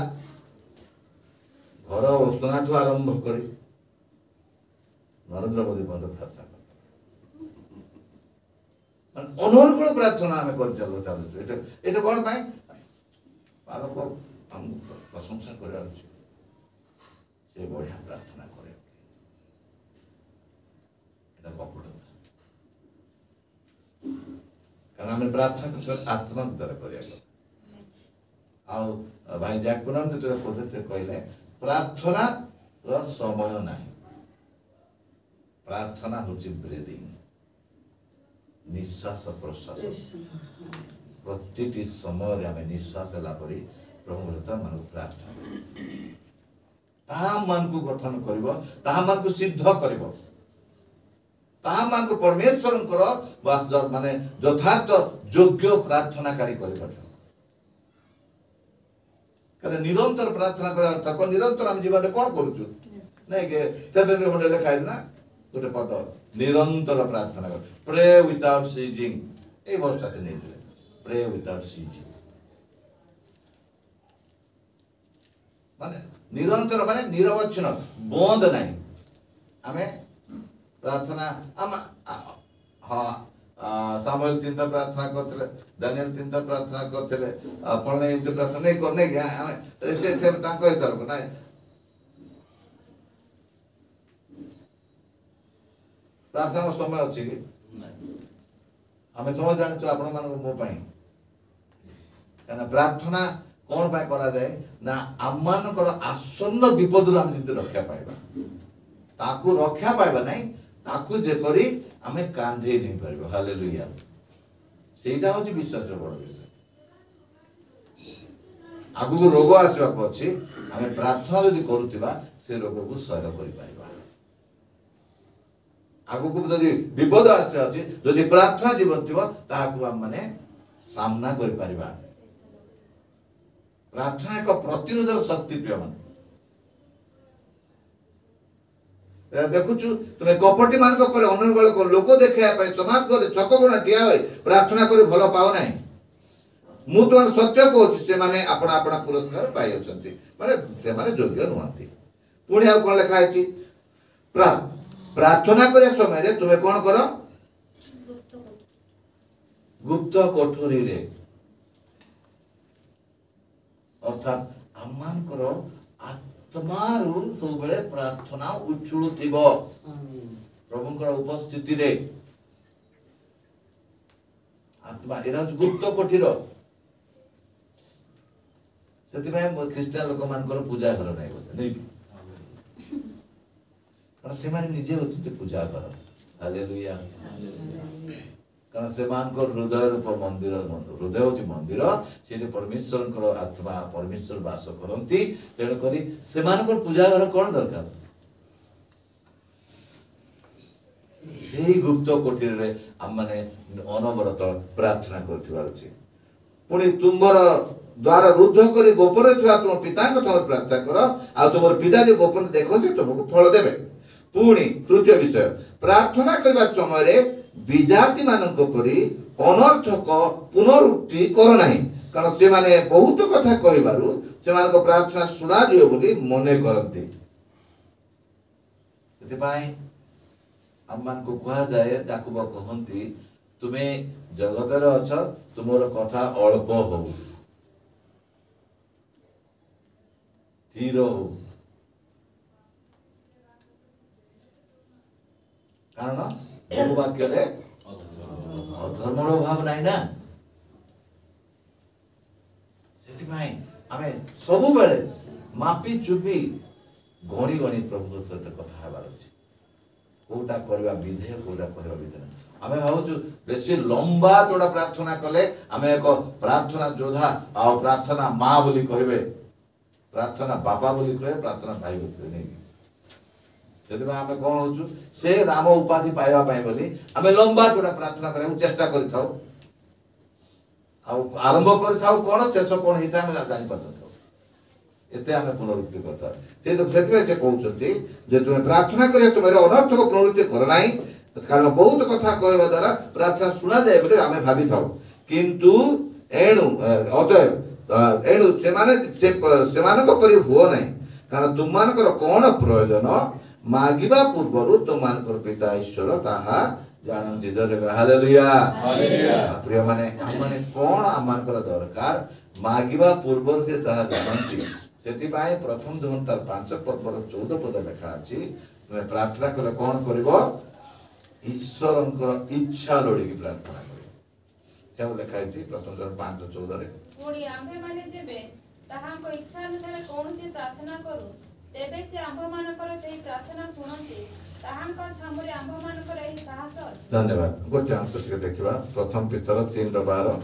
ଘର ଓଷଣାଠୁ ଆରମ୍ଭ କରି ନରେନ୍ଦ୍ର ମୋଦୀ ମଧ୍ୟ ପ୍ରାର୍ଥନା ଅନର୍ଗଳ ପ୍ରାର୍ଥନା ଆମେ କରି ଚାଲୁଛୁ। ଏଇଟା କଣ ପାଇଁ? ବାଳକ ଆମକୁ ପ୍ରଶଂସା କରିବାର ଅଛି, ସେ ବଢିଆ ପ୍ରାର୍ଥନା କରେ। এটা କପଟତା, କାରଣ ଆମେ ପ୍ରାର୍ଥନା ଆତ୍ମା ଦ୍ୱାରା କରିବା କଥା। ଆଉ ଭାଇ ଜ୍ୟାକ୍ ପୁରାଣ ଯେତେବେଳେ ପଦେ ସେ କହିଲେ ପ୍ରାର୍ଥନାର ସମୟ ନାହିଁ, प्रार्थना होची ब्रीदिंग निश्वास प्रश्वास प्रतिटी समय आम निश्वास लापरी प्रभु मन प्रार्थना ताहा मन को गठन करिवो ताहा मन को सिद्ध करिवो ताहा मन को परमेश्वर माने यथार्थ योग्य प्रार्थनाकारी करिवो कारण निरंतर प्रार्थना कर अर्थ को निरंतर हम जीवन में कौन करूछु नहीं के तेरे में लिखा है ना गोटे पद निरंतर प्रार्थना कर प्रे विदाउट सीजिंग ए वर्षटा से नहीं दिले प्रे विदाउट सीजिंग माने निरंतर माने निरवच्छिन्न बंद नहीं आमे प्रार्थना आम हाँ सामुएल 3 टा प्रार्थना करथिले दानिएल 3 टा प्रार्थना करथिले आपण एमते प्रार्थना नहीं करने के आमे से तांको हिसाब को नहीं प्रार्थना समय अच्छी कि आम समझ जानी आपण मान मो प्रार्थना कौन पाए करा जाए ना आम मानकर आसन्न विपद आम जब रक्षा पाइबा ताकू रक्षा पाइबा नहीं ताकू जेपरी आमे कांधे नहीं पारिबा हालेलुया सेटा होची विश्वास रो बड़ विषय आगु रोग आसीबा पछी आमे प्रार्थना जदि करूतिबा से रोग को सह्य करि पारिबा आगु को जदि विपद आसी अछि जदि प्रार्थना जीवन थिबा ताकू हम माने सामना करि पारिबा प्रार्थना एक प्रतिरोधक शक्ति प्रिय मन देखुछु तुम कपटी मान पर अनुगल लोक देखा समाज को छक गुण ठिया हो प्रार्थना कर भल पाओ ना मु तुम सत्य कहूँ से माने अपना अपना पुरस्कार पाई माने से माने योग्य नुहति पुणी आ कौन लिखा है प्रार्थना करने समय तुम्हें कौन कर गुप्त कोठरी रे अर्थात आमर आत्मारू सब बेले प्रार्थना उछुलुथिबो प्रभुंकर उपस्थिति रे आत्मा एरा गुप्त कोठीर से ख्रीस्टान लोक मानकर पूजा घर नहीं कारण से माने निजे होते पूजा घर हालेलुया कारण से मानकर हृदय रूप मंदिर हृदय होती मंदिर से परमेश्वर आत्मा परमेश्वर वास करती तेणुक से मानकर पूजा घर कौन दरकार से गुप्त कोठरी रे आम माने अनवरत प्रार्थना करथिबार अछि पुणी तुमर द्वारा रुद्ध करी गोपन थिबा तुम पिता को तुम प्रार्थना कर आ तुमर पिता जे गोपन देखो से तुमको फल देबे पुणी तृतीय विषय प्रार्थना करबा समय रे विजाति मानक परी अनर्थक पुनरुक्ति कर नाही कारण से माने बहुत कथा कहिबारु से मानक प्रार्थना सुना दियो बोली मने करंती सेति पाई हममान को कहा जाए ताकू कहंती तुमे जगतर अछ तुमर कथा अल्प हो धीर हो कारण बहु वाक्य रे अधर्मर भाव नाही ना सेति भाई आमे सब बेले मापी चुपी गणी गणी प्रभु सहित कथा हेबार अछि कोटा करबा विधेय कोटा कहबा विधेय आमे भावछु बेसी लंबा चौड़ा प्रार्थना कले आमे एक प्रार्थना योद्धा आ प्रार्थना मां बोली कहबे प्रार्थना बापा बोली कहे प्रार्थना भाई बोली कहे नहीं जदि आमे कोन होछु से राम उपाधि पाइबा पाई बोली आमे लंबा चौड़ा प्रार्थना करे चेष्टा करि थाउ आ आरंभ करि थाउ कोन शेष कोन हिता आमे जानि पड़ता एते आमे पुनरुक्ति करता ते तो सेतबे से कहउछथि जे तुमे प्रार्थना करे तुमरे अनर्थ को पुनरुक्ति कर नाही कारण बहुत कथा कहबा द्वारा प्रार्थना सुना जाय बोले आमे भाबी थाउ किंतु एणु अतएव एणु सेमानक परि हो नाही कारण तुममानकर कोन प्रयोजन मागिबा पूर्वरु तुममानकर पिता ईश्वर ताहा जानन्ति जय हालेलुया हालेलुया प्रिय माने हमने कोन आमानकर दरकार मागिबा पूर्वर से ताहा जानन्ति सेति पाए प्रथम जोन तार 5 पदर 14 पद लिखा अछि तुमे प्रार्थना करे कोन करबो ईश्वरंकर इच्छा लोड़ी की प्रार्थना करे क्या लिखा अछि प्रथम जोन 5:14 रे पुणी आम्भे माने जेबे ताहाको इच्छा अनुसार कोनसी प्रार्थना करू ତେବେ ସେ ଆମ୍ଭମାନଙ୍କର ସେହି ପ୍ରାର୍ଥନା ଶୁଣନ୍ତି। ତାହାଙ୍କ ଛାମୁରେ ଆମ୍ଭମାନଙ୍କର ଏହି ସାହସ ଅଛି। ଧନ୍ୟବାଦ। ଗୋଟେ ଅଂଶ ଟିକେ ଦେଖିବା, ପ୍ରଥମ ପିତର 3:12।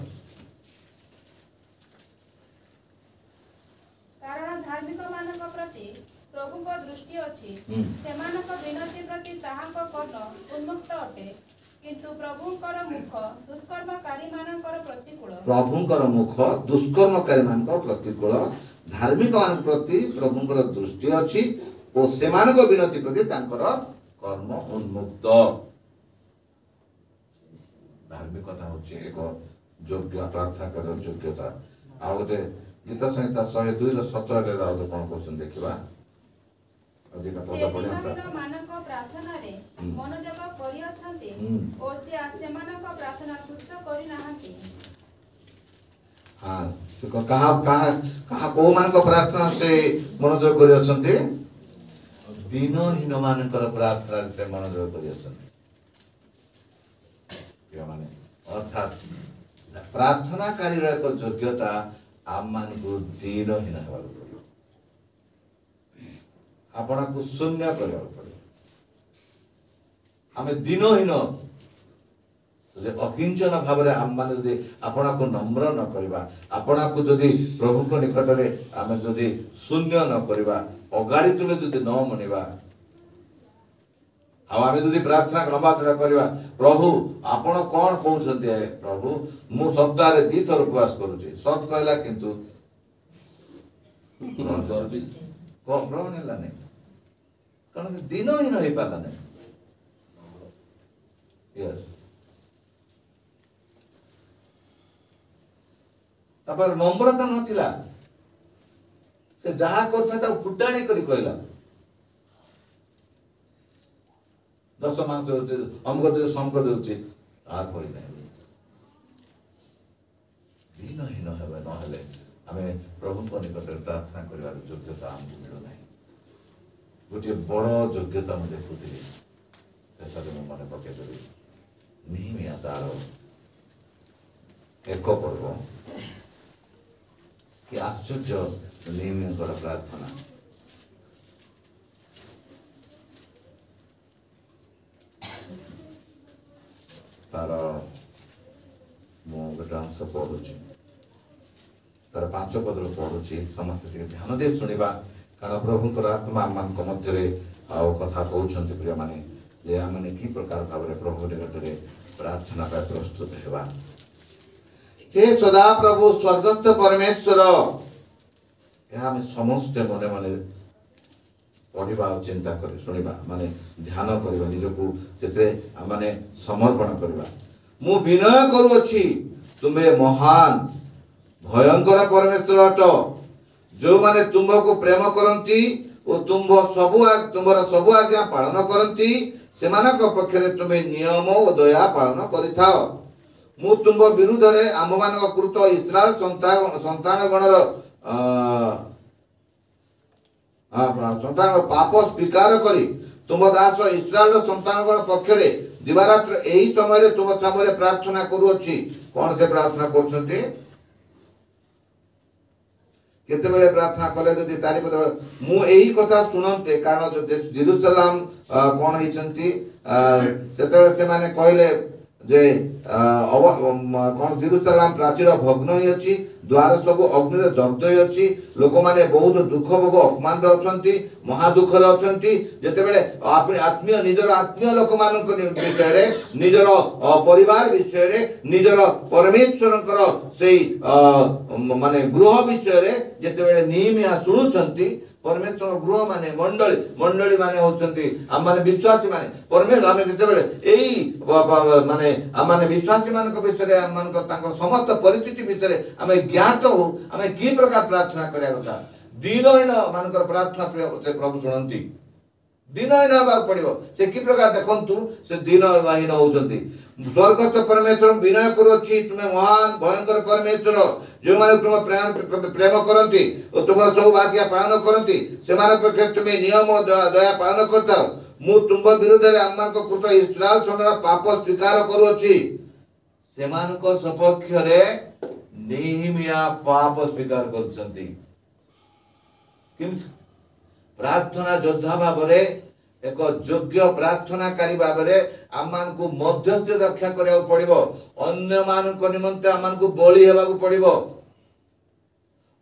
କାରଣ ଧାର୍ମିକମାନଙ୍କ ପ୍ରତି ପ୍ରଭୁଙ୍କ ଦୃଷ୍ଟି ଅଛି, ହୁଁ। ସେମାନଙ୍କ ବିନତି ପ୍ରତି ତାହାଙ୍କ କର୍ଣ୍ଣ ଉନ୍ମୁକ୍ତ ଅଟେ। କିନ୍ତୁ ପ୍ରଭୁଙ୍କର ମୁଖ ଦୁଷ୍କର୍ମକାରୀମାନଙ୍କର ପ୍ରତିକୂଳ। ପ୍ରଭୁଙ୍କର ମୁଖ ଦୁଷ୍କର୍ମକାରୀମାନଙ୍କ ପ୍ରତିକୂଳ। ଧାର୍ମିକ ମାନଙ୍କ ପ୍ରତି ପ୍ରଭୁଙ୍କର ଦୃଷ୍ଟି ଅଛି ଓ ସେମାନଙ୍କ ବିନତି ପ୍ରତି ତାଙ୍କର କର୍ମ ଉନ୍ମୁକ୍ତ। ଧାର୍ମିକତା ହଉଛି ଏକ ଯୋଗ୍ୟ ପ୍ରାର୍ଥନା କରିବାର ଯୋଗ୍ୟତା। ଆଉ ଗୋଟେ ଗୀତ ସଂହିତା 102:17 ଆଉ ଗୋଟେ କଣ କହୁଛନ୍ତି ଦେଖିବା। ଅଧିକ ସେ ପଦ ପଢି ଆମେ ପ୍ରାର୍ଥନା। ଦୀନହୀନମାନଙ୍କ ପ୍ରାର୍ଥନାରେ ମନୋଯୋଗ କରିଅଛନ୍ତି ଓ ସେ ସେମାନଙ୍କ ପ୍ରାର୍ଥନା ତୁଚ୍ଛ କରିନାହାନ୍ତି। ହଁ, ସେ କାହା କୋଉମାନଙ୍କ ପ୍ରାର୍ଥନା ସେ ମନୋଯୋଗ କରିଅଛନ୍ତି? ଦିନହୀନ ମାନଙ୍କର ପ୍ରାର୍ଥନାରେ ସେ ମନୋଯୋଗ କରିଅଛନ୍ତି। ମାନେ ଅର୍ଥାତ୍ ପ୍ରାର୍ଥନାକାରୀର ଏକ ଯୋଗ୍ୟତା ଆମମାନଙ୍କୁ ଦିନହୀନ ହେବାକୁ ପଡ଼ିବ, ଆପଣଙ୍କୁ ଶୂନ୍ୟ କରିବାକୁ ପଡ଼ିବ। ଆମେ ଦିନହୀନ ଅକିଞ୍ଚନ ଭାବରେ ଆମମାନେ ଯଦି ଆପଣଙ୍କୁ ନମ୍ର ନ କରିବା, ଆପଣଙ୍କୁ ଯଦି ପ୍ରଭୁଙ୍କ ନିକଟରେ ଆମେ ଯଦି ଶୂନ୍ୟ ନ କରିବା, ଅଗାଡ଼ି ତୁଲେ ଯଦି ନ ମଣିବା, ଆଉ ଆମେ ଯଦି ପ୍ରାର୍ଥନା ଲମ୍ବା ଚୂଡ଼ା କରିବା, ପ୍ରଭୁ ଆପଣ କଣ କହୁଛନ୍ତି? ପ୍ରଭୁ ମୁଁ ସପ୍ତାହରେ 2 ଥର ଉପବାସ କରୁଛି, ସତ କହିଲା କିନ୍ତୁ ଗ୍ରହଣ ହେଲାନି, କାରଣ ସେ ଦିନହୀନ ହେଇପାରିଲା ନାହିଁ। ତାପରେ ନମ୍ରତା ନଥିଲା, ସେ ଯାହା କରୁଥିଲା ତାକୁ ଫୁଟାଣି କରି କହିଲା, 10 ମାସ ଦେଉଛି, ଅମୁକ ଦେଉଛି, ସମକ ଦେଉଛି, ଆର ପରି ନାହିଁ। ଦିନହୀନ ହେବେ ନହେଲେ ଆମେ ପ୍ରଭୁଙ୍କ ନିକଟରେ ପ୍ରାର୍ଥନା କରିବାର ଯୋଗ୍ୟତା ଆମକୁ ମିଳୁନାହିଁ। ଗୋଟିଏ ବଡ଼ ଯୋଗ୍ୟତା ମୁଁ ଦେଖୁଥିଲି, ଶେଷରେ ମୁଁ ମନେ ପକେଇଦେବି। ନିହିମିଆ ତାର 1 ପର୍ବ, କି ଆଶ୍ଚର୍ଯ୍ୟ ନିହିମିଆଙ୍କର ପ୍ରାର୍ଥନା। ତାର ମୁଁ ଗୋଟେ ଅଂଶ ପଢୁଛି, ତାର 5 ପଦରୁ ପଢୁଛି, ସମସ୍ତେ ଟିକେ ଧ୍ୟାନ ଦେଇ ଶୁଣିବା, କାରଣ ପ୍ରଭୁଙ୍କର ଆତ୍ମା ଆମମାନଙ୍କ ମଧ୍ୟରେ ଆଉ କଥା କହୁଛନ୍ତି ପ୍ରିୟମାନେ, ଯେ ଆମେ କି ପ୍ରକାର ଭାବରେ ପ୍ରଭୁ ନିକଟରେ ପ୍ରାର୍ଥନା ପାଇଁ ପ୍ରସ୍ତୁତ ହେବା। हे ସଦାପ୍ରଭୁ ସ୍ୱର୍ଗସ୍ଥ ପରମେଶ୍ୱର, ଏହା ଆମେ ସମସ୍ତେ ମନେ ମନେ ପଢିବା ଆଉ ଚିନ୍ତା କରି ଶୁଣିବା, ମାନେ ଧ୍ୟାନ କରିବା, ନିଜକୁ ସେଥିରେ ମାନେ ସମର୍ପଣ କରିବା। ମୁଁ ବିନୟ କରୁଅଛି, ତୁମେ ମହାନ ଭୟଙ୍କର ପରମେଶ୍ୱର ଅଟ, ଯେଉଁମାନେ ତୁମକୁ ପ୍ରେମ କରନ୍ତି ଓ ତୁମର ସବୁ ଆଜ୍ଞା ପାଳନ କରନ୍ତି, ସେମାନଙ୍କ ପକ୍ଷରେ ତୁମେ ନିୟମ ଓ ଦୟା ପାଳନ କରିଥାଅ। ମୁଁ ତୁମ ବିରୁଦ୍ଧରେ ଆମ୍ଭମାନଙ୍କ କୃତ ଇସ୍ରାଏଲ ସନ୍ତାନଗଣର ପାପ ସ୍ୱୀକାର କରି ତୁମ ଦାସ ଇସ୍ରାଏଲର ସନ୍ତାନଗଣ ପକ୍ଷରେ ଦିବାରାତ୍ର ଏହି ସମୟରେ ତୁମ ସାମରେ ପ୍ରାର୍ଥନା କରୁଅଛି। କଣ ସେ ପ୍ରାର୍ଥନା କରୁଛନ୍ତି? କେତେବେଳେ ପ୍ରାର୍ଥନା କଲେ ଯଦି ତାରିଖ ମୁଁ ଏହି କଥା ଶୁଣନ୍ତେ, କାରଣ ଜେରୁସାଲାମ କଣ ହେଇଛନ୍ତି, ସେତେବେଳେ ସେମାନେ କହିଲେ ଯେ କଣ ଜେରୁସାଲାମ ପ୍ରାଚୀର ଭଗ୍ନ ହୋଇଅଛି, ଦ୍ୱାର ସବୁ ଅଗ୍ନିରେ ଦଗ୍ଧ ହୋଇଅଛି, ଲୋକମାନେ ବହୁତ ଦୁଃଖ ଭୋଗ ଅପମାନରେ ଅଛନ୍ତି, ମହା ଦୁଃଖରେ ଅଛନ୍ତି। ଯେତେବେଳେ ନିଜର ଆତ୍ମୀୟ ଲୋକମାନଙ୍କ ବିଷୟରେ, ନିଜର ପରିବାର ବିଷୟରେ, ନିଜର ପରମେଶ୍ୱରଙ୍କର ସେଇ ମାନେ ଗୃହ ବିଷୟରେ ଯେତେବେଳେ ନିହିମିଆ ଶୁଣୁଛନ୍ତି, ପରମେଶ୍ୱର ଗୃହ ମାନେ ମଣ୍ଡଳୀ ମାନେ ହଉଛନ୍ତି ଆମମାନେ ବିଶ୍ୱାସୀ ମାନେ। ପରମେଶ୍ୱର ଆମେ ଯେତେବେଳେ ଏଇ ମାନେ ଆମମାନେ ବିଶ୍ୱାସୀ ମାନଙ୍କ ବିଷୟରେ, ଆମମାନଙ୍କର ତାଙ୍କର ସମସ୍ତ ପରିସ୍ଥିତି ବିଷୟରେ ଆମେ ଜ୍ଞାତ ହଉ, ଆମେ କି ପ୍ରକାର ପ୍ରାର୍ଥନା କରିବା କଥା। ଦିନହୀନ ମାନଙ୍କର ପ୍ରାର୍ଥନା ସେ ପ୍ରଭୁ ଶୁଣନ୍ତି। ଦିନହୀନ ହେବାକୁ ପଡିବ। ସେ କି ପ୍ରକାର ଦେଖନ୍ତୁ, ସେ ଦିନହୀନ ହଉଛନ୍ତି। ସ୍ୱର୍ଗସ୍ଥ ପରମେଶ୍ୱର ବିନୟ କରୁଅଛି, ତୁମେ ମହାନ ଭୟଙ୍କର ପରମେଶ୍ୱର, ଯେଉଁମାନେ ତୁମ ପ୍ରେମ କରନ୍ତି ଓ ତୁମର ସବୁ ଆଜ୍ଞା ପାଳନ କରନ୍ତି, ସେମାନଙ୍କ ପକ୍ଷରେ ତୁମେ ନିୟମ ଦୟା ପାଳନ କରିଥାଅ। ମୁଁ ତୁମ ବିରୁଦ୍ଧରେ ଆମମାନଙ୍କ କୃତ ଇସ୍ରାଏଲ ସନ୍ତାନର ପାପ ସ୍ୱୀକାର କରୁଅଛି। ସେମାନଙ୍କ ସପକ୍ଷରେ ନିହିମିଆ ପାପ ସ୍ୱୀକାର କରୁଛନ୍ତି। प्रार्थना योद्धा भावरे एक योग्य प्रार्थनाकारी भावरे आमको मध्यस्थ रक्षा करिया पड़िबो अन्य मानक निमंते आमको बलि हेबाकू पड़िबो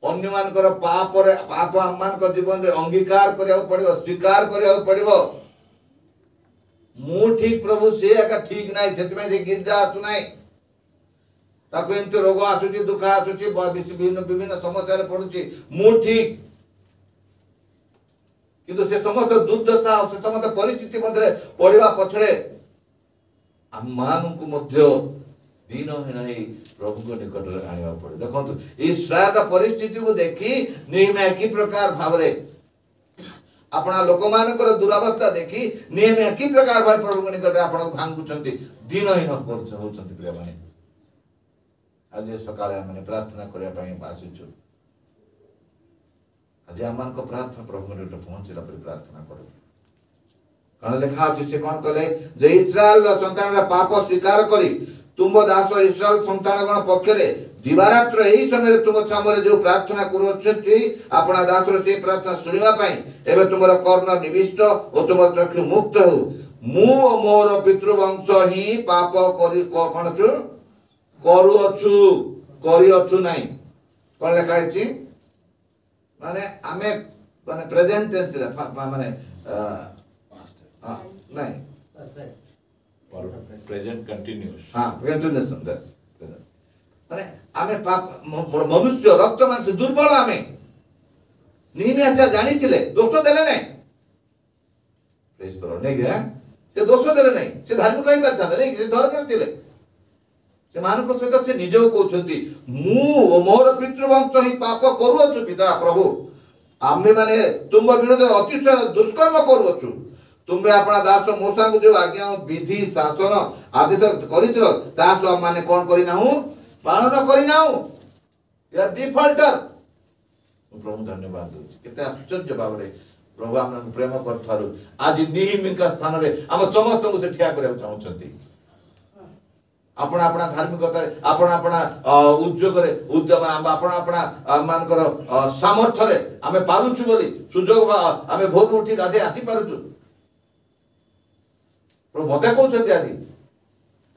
अन्य मानकर पाप आमको जीवन रे अंगीकार करिया पड़िबो स्वीकार करिया पड़िबो मु ठीक प्रभु से एका ठीक नाही सेतमे जे गिरजा आसु नाही ताको एंते रोग आसुची दुख आसुची विभिन्न विभिन्न समस्या रे पडुची मु ठीक किंतु से समस्त दुर्दशा से समस्त परिस्थिति मध्य पड़िबा पछरे आममानकु मध्य दीनहीन ही प्रभु को निकट रे आनिबा पड़े देखंतु इस्राएल परिस्थिति को देखी नेहमिया की प्रकार भावरे अपना लोक मानकर दुरावस्था देखी नेहमिया की प्रकार भाव प्रभु को निकट आपण भांगुचंती दीनहीन होचंती प्रिय माने आज सकाळे हमने प्रार्थना करिया पई आसीछु आज आमान को प्रार्थना प्रभु को निकट पहुंचला पर प्रार्थना करो कण लिखा अछि से कोन कले जे इस्राएल संतान पाप स्वीकार करी तुम दास इस्राएल संतानगण पक्षरे दिवारात्र यही समय तुम सामने जो प्रार्थना करुछथि अपना दासर से प्रार्थना सुनिबा पई एबे तुमर कर्ण निविष्ट और तुमर चक्षु मुक्त हो मु और मोर पितृवंश ही पाप करी कोन छु करी अछु नाही कोन लिखा अछि माने आमे माने प्रेजेंट टेंस रे माने नहीं प्रेजेंट कंटिन्यूअस हां कंटिन्यूएशन दैट माने आमे पाप मनुष्य रक्त मांस दुर्बल आमे नेहमिया से जानी थिले दोष देले नहीं प्रेज करो नहीं गया से दोष देले नहीं से धार्मिक कहि परता नहीं से धर्म थिले से मानको सहित से निजो कहउछंती मु मोर पितृवंश ही पाप करूछु पिता प्रभु आमे माने तुम विरोध अतिशय दुष्कर्म करूछु तुम्हें अपना दास मोसा को जो आज्ञा विधि शासन आदेश करिथिलो तास माने कोन करि नाहु पालन करि नाहु यार डिफॉल्टर प्रभु धन्यवाद दूची केते आश्चर्य भावरे प्रभु हमन प्रेम करथारु आज नेहमिया स्थान रे हम समस्त को से ठिया करे चाहउछंती अपना अपना धार्मिकता अपना अपना उद्योग रे उद्यम अपना अपना मानकर सामर्थ्य रे हमें पारुछु बोली सुजोग हमें भोर उठी गाधे आसी पारुछु मत कहते आज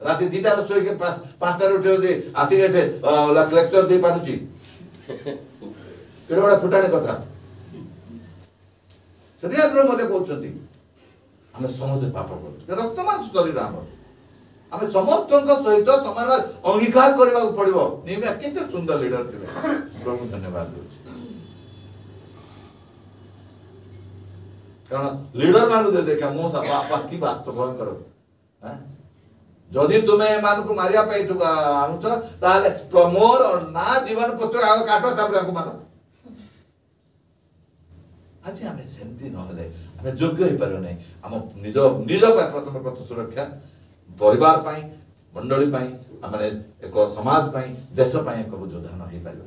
राति 2टा सोई के 5टा उठे आसिक लेक्चर दे पारुची केड़े बड़ा फुटाणी कथा से मत कहते आम समस्त पाप कर रक्त मांस शरीर आम समस्त सहित समान अंगीकार करने को पड़ो नेहमिया केते सुंदर लीडर थे प्रभु धन्यवाद दूची कारण लीडर मान देखा मो बाकी बात तो भयंकर जदि तुम्हें मान को मारिया पे आणुच ताले प्रमोर ना जीवन पत्र आग काटो तापर मार आज हमें सेमती नहले हमें योग्य ही पारो नहीं हम निज निज प्रथम प्रथम सुरक्षा परिवार पाई मंडली पाई हमने एक समाज पाई देश पाई एक योद्धा नहीं पारो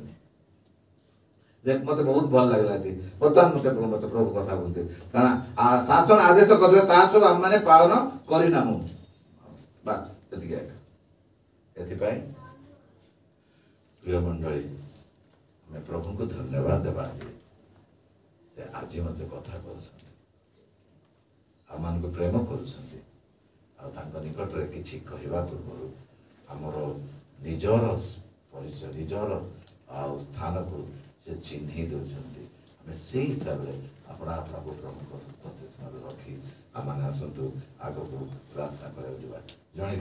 देख मत बहुत भल लगला थी बर्तमान मत प्रभु कथा बोलते कारण शासन आदेश कर ता सब हम माने पालन करिना हूं बस एति एथिपाई प्रिय मंडली मैं प्रभु को धन्यवाद देबा से आज मत कथा करछन आमान को प्रेम करछन आ तांको निकट रे किछि कहबा पूर्व हमर निजर परिचय निजर आ स्थान को से चिन्ह दौरान आम से हिसाब से अपना अपना को प्रमुख रखी आम आसतु आग को प्रार्थना कर जड़े